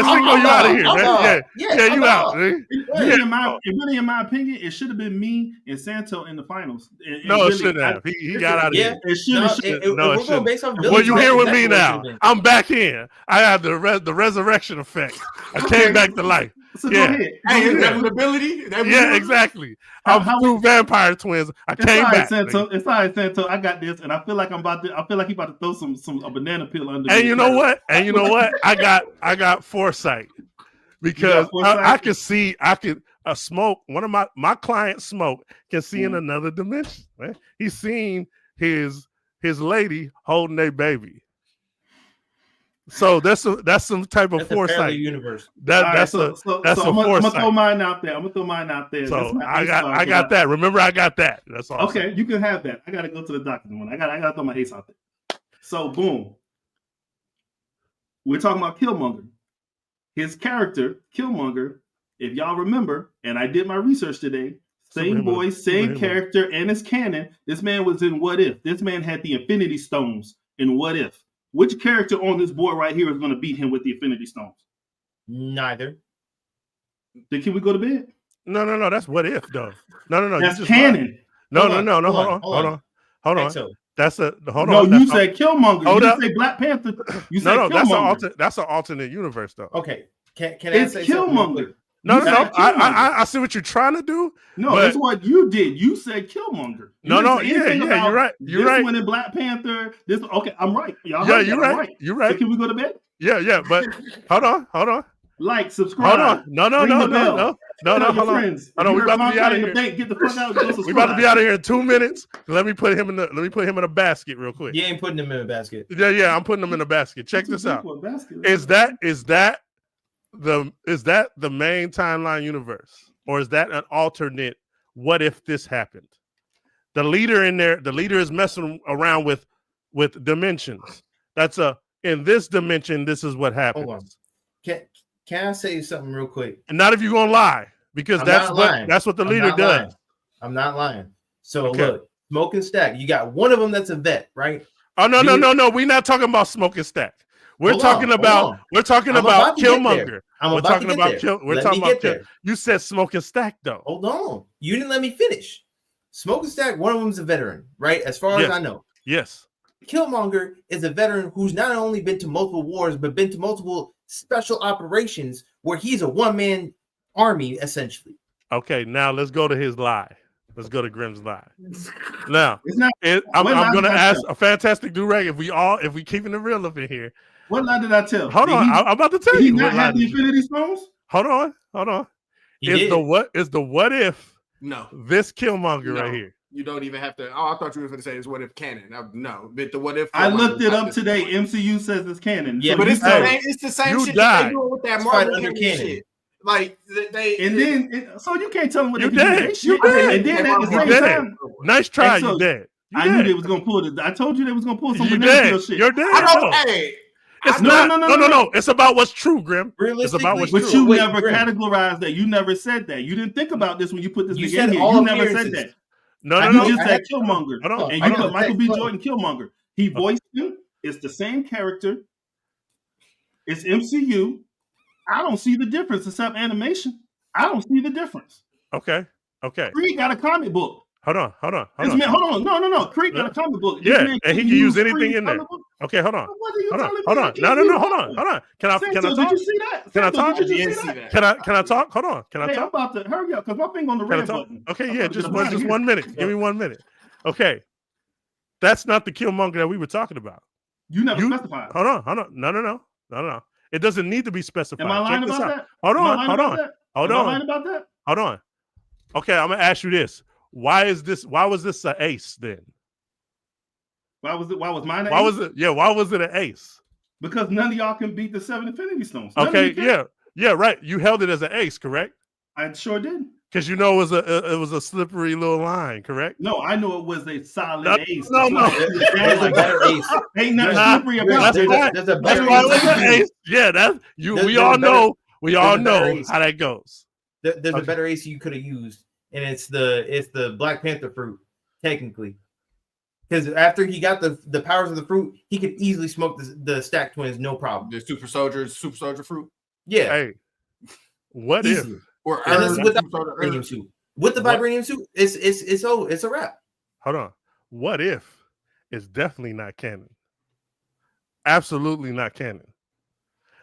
Cinco, you out of here, man. Yeah, you out. Really, in my opinion, it should have been me and Santo in the finals. No, it shouldn't have. He got out of here. It should have. No, it shouldn't. Well, you here with me now. I'm back in. I have the resurrection effect. I came back to life. So go ahead. Hey, is that an ability? Yeah, exactly. I'm two vampire twins. I came back. Santo. It's all right, Santo. I got this, and I feel like he about to throw a banana peel under. And you know what? I got foresight because I could see. Smoke. One of my client Smoke can see in another dimension. Right? He's seen his lady holding their baby. So that's some type of foresight. Universe. That's a foresight. I'm gonna throw mine out there. So I got that. Remember, I got that. That's all. Okay, you can have that. I gotta go to the doctor's one. I gotta throw my ace out there. So boom. We're talking about Killmonger. His character, Killmonger, if y'all remember, and I did my research today, same voice, same character, and it's canon. This man was in What If. This man had the Infinity Stones in What If. Which character on this board right here is going to beat him with the Infinity Stones? Neither. Then can we go to bed? No. That's What If, though. No. That's canon. No. Hold on. So, Hold on. No, you said Killmonger. You didn't say Black Panther. You said no. Killmonger. That's an alternate universe, though. okay. Can I It's say Killmonger. No. said I see what you're trying to do. No, but- that's what you did. You said Killmonger. You No, didn't say yeah, anything about you're right. You're this right. one in Black Panther. This okay, I'm right. Y'all Yeah, heard you're that, I'm right. You're right. So can we go to bed? Yeah, but hold on. Like, subscribe. Hold on. No. Ring the bell. No, Tell hold your on. friends. Hold on, we about to be out of here. Get the fuck out. Go subscribe. We about to be out of here in 2 minutes. Let me put him in a basket real quick. You ain't putting them in a basket. Yeah, I'm putting him in a basket. Check this out. Basket. Is that the main timeline universe, or is that an alternate? What if this happened? The leader in there, the leader is messing around with dimensions. That's in this dimension. This is what happens. Hold on. Can I say something real quick? And not if you're gonna lie, because that's what the leader does. I'm not lying. So Okay. look, Smoke and Stack. You got one of them that's a vet, right? Oh no. We're not talking about Smoke and Stack. We're Hold talking on. about Killmonger. We're talking about Kill. You said Smoke and Stack though. Hold on. You didn't let me finish. Smoke and Stack, one of them's a veteran, right? As far as I know. Yes. Killmonger is a veteran who's not only been to multiple wars, but been to multiple special operations where he's a one-man army, essentially. Okay, now let's go to his lie. Let's go to Grimm's lie. Now, It's not. I'm lie going to did I ask tell? a fantastic durag if we keeping it real up in here. What lie did I tell? Hold on, I'm about to tell Did he you. not What lie have the did you- Infinity Stones? Hold on. He did. Is the what if No, this Killmonger No. right here? you don't even have to. Oh, I thought you were going to say it's what if canon. No, but the what if. I looked it not up this today. point. MCU says it's canon. Yeah, So But you it's the said- same. It's the same You shit died. that they doing with that It's Marvel right under canon canon. shit. Like they. And then, so you can't tell them what You they can do. dead. They shit. You dead. And then at the You same dead. time, Nice try, And so- you dead. You I dead. knew they was gonna pull it. I told you they was gonna pull some You banana dead. peel shit. You're dead. I don't. No. Hey, It's No, not. no, no, No. no. It's about what's true, Grim. Realistically, about what's But true. you Wait, never Grim, categorized that. You never said that. You didn't think about this when you put this You nigga said in here. all You never said appearances. that. No. You just I said have- Killmonger. Hold on. And I you got put Michael B. text. Jordan Killmonger. He voiced him. It's the same character. It's MCU. I don't see the difference except animation. I don't see the difference. Okay. Creed got a comic book. Hold on. Hold on. No. Creed got a comic book. This Yeah, man and he can use anything Creed's in there. comic book. Okay, hold on. What are you Hold on. telling Hold me? on. I can't No. use Hold that on. one? Hold on. Can I Santo, talk? did you see that? Can I Santo, talk? Did you I just didn't see see that? that. Can I talk? Hold on. Can I Hey, I'm talk? about to hurry up because my finger on the Can I red talk? button. Okay, I'm yeah, about to just get out of 1 minute. Give me 1 minute. Okay. That's not the Killmonger that we were talking about. You never You- specified. Hold on. No. It doesn't need to be specified. Am I lying Check this about out. that? Hold Am I on. lying Hold about on. that? Hold Am I on. lying about that? Hold on. Okay, I'm gonna ask you this. Why was this an ace then? Why was mine an Why ace? was it? Yeah, why was it an ace? Because none of y'all can beat the 7 Infinity Stones. None of you Okay, can. yeah, right. You held it as an ace, correct? I sure did. Because you know it was a slippery little line, correct? No, I know it was a solid No, ace. no, no. There's a better ace. Ain't nothing Nah, slippery about that's it. right. There's a That's better why it was an ace. ace. Yeah, that's you. There's- We there's all a better- know. We all there's a better know ace. how that goes. There's Okay. a better ace you could have used, and it's the Black Panther fruit, technically. Because after he got the powers of the fruit, he could easily smoke the Stack Twins, no problem. The super soldier fruit, Yeah, Hey, what easily. if? or And this is without super soldier vibranium suit. With the What? vibranium suit, it's a wrap. Hold on. What if it's definitely not canon? Absolutely not canon.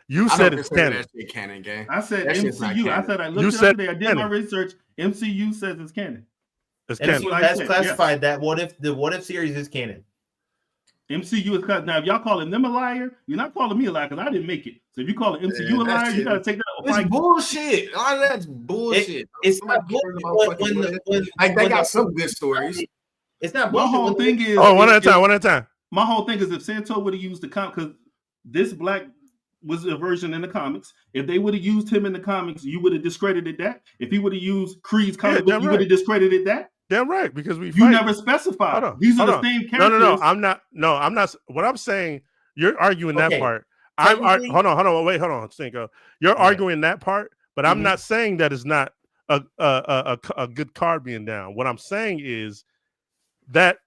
You I said don't it's consider canon. that shit canon, gang. I said That shit's not MCU. I canon. said I You looked it up said today. I did my canon. research. MCU says it's canon. It's And canon. MCU what I has said, classified that the what if series is canon. MCU is cut. Now, if y'all calling them a liar, you're not calling me a liar because I didn't make it. So if you call MCU a Yeah, that liar, you shit- got to take that up. It's bullshit. All that's bullshit. It's Somebody not bullshit cares about fucking what if. Like they got some good stories. It's not My bullshit. whole thing is, Oh, one at a time. my whole thing is if Santo would have used the comic, because this Black was a version in the comics. If they would have used him in the comics, you would have discredited that. If he would have used Creed's comic book, damn you right. would have discredited that. Damn right, because we You fight. never specified. Hold on, These are hold the on. same characters. No. I'm not. What I'm saying, you're arguing that Okay. part. Technically- Hold on, Cinco. You're arguing that part, but I'm Mhm. not saying that it's not a good card being down. What I'm saying is that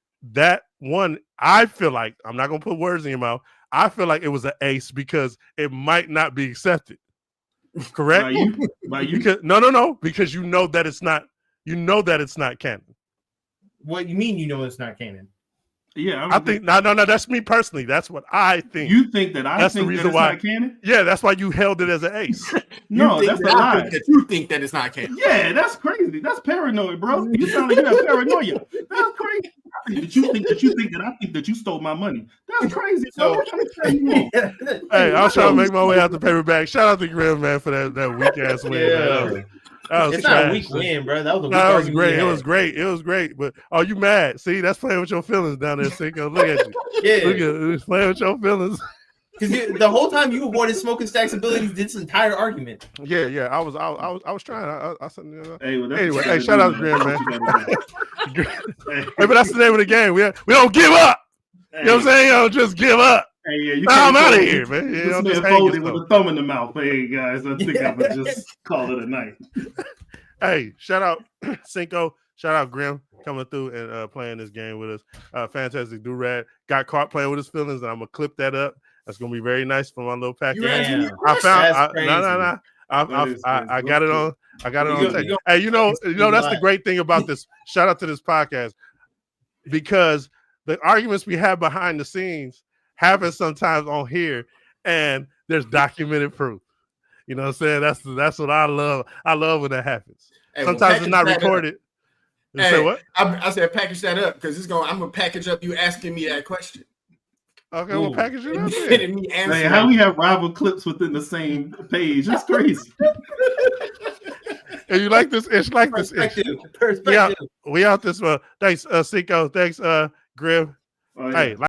one, I feel like, I'm not gonna put words in your mouth. I feel like it was an ace because it might not be accepted. Correct? By you? By you? Because no, because you know that it's not canon. What you mean? You know it's not canon. Yeah, I think no. That's me personally. That's what I think. You think that I That's the think reason that it's why- not canon? Yeah, that's why you held it as an ace. No, You think that's a that I lie. think that you think that it's not canon. Yeah, that's crazy. That's paranoid, bro. You sound like you have paranoia. That's crazy. You think that I think that you stole my money. That's crazy. So what I'm trying to tell you. Hey, I was trying to make my way out the paperback. Shout out to Grim, man, for that weak ass win. Man. That was It's not a trash. weak win, bro. That was a weak No, it was argument great. you It had. was great. It was great. But oh, you mad? See, that's playing with your feelings down there, Cinco. Look at you. Yeah, Look at it's playing with your feelings. because the whole time you avoided Smoking Stack's abilities this entire argument. Yeah. I was trying. I said, Hey, well, that's Anyway, what you hey, gotta shout do, out to Graham, That's what you gotta do. hey, but that's the name of the game. We don't give up. You know what I'm saying? You don't just give up. Hey, yeah, you Nah, I'm can't out of fold. here, man. You This don't man just hang folded with yourself. a thumb in the mouth. Hey, guys, I think I would just call it a night. Hey, shout out Cinco. Shout out Grim coming through and playing this game with us. Fantastic do-rad. Got caught playing with his feelings, and I'm gonna clip that up. That's gonna be very nice for my little package. Damn. I found That's crazy. no. I got it on. I got it on tape. Hey, you know that's the great thing about this. Shout out to this podcast because the arguments we have behind the scenes happen sometimes on here, and there's documented proof. You know what I'm saying? That's what I love. I love when that happens. Hey, well, Sometimes it's not package that recorded. You Hey, say what? I said package that up because I'm gonna package up you asking me that question. Okay, we'll package it up. And Then. me Hey, answering. how we have rival clips within the same page? That's crazy. And you like this? It's like this. Perspective. We out this. Thanks, Cinco. Thanks, Grim. Oh, yeah. Hey.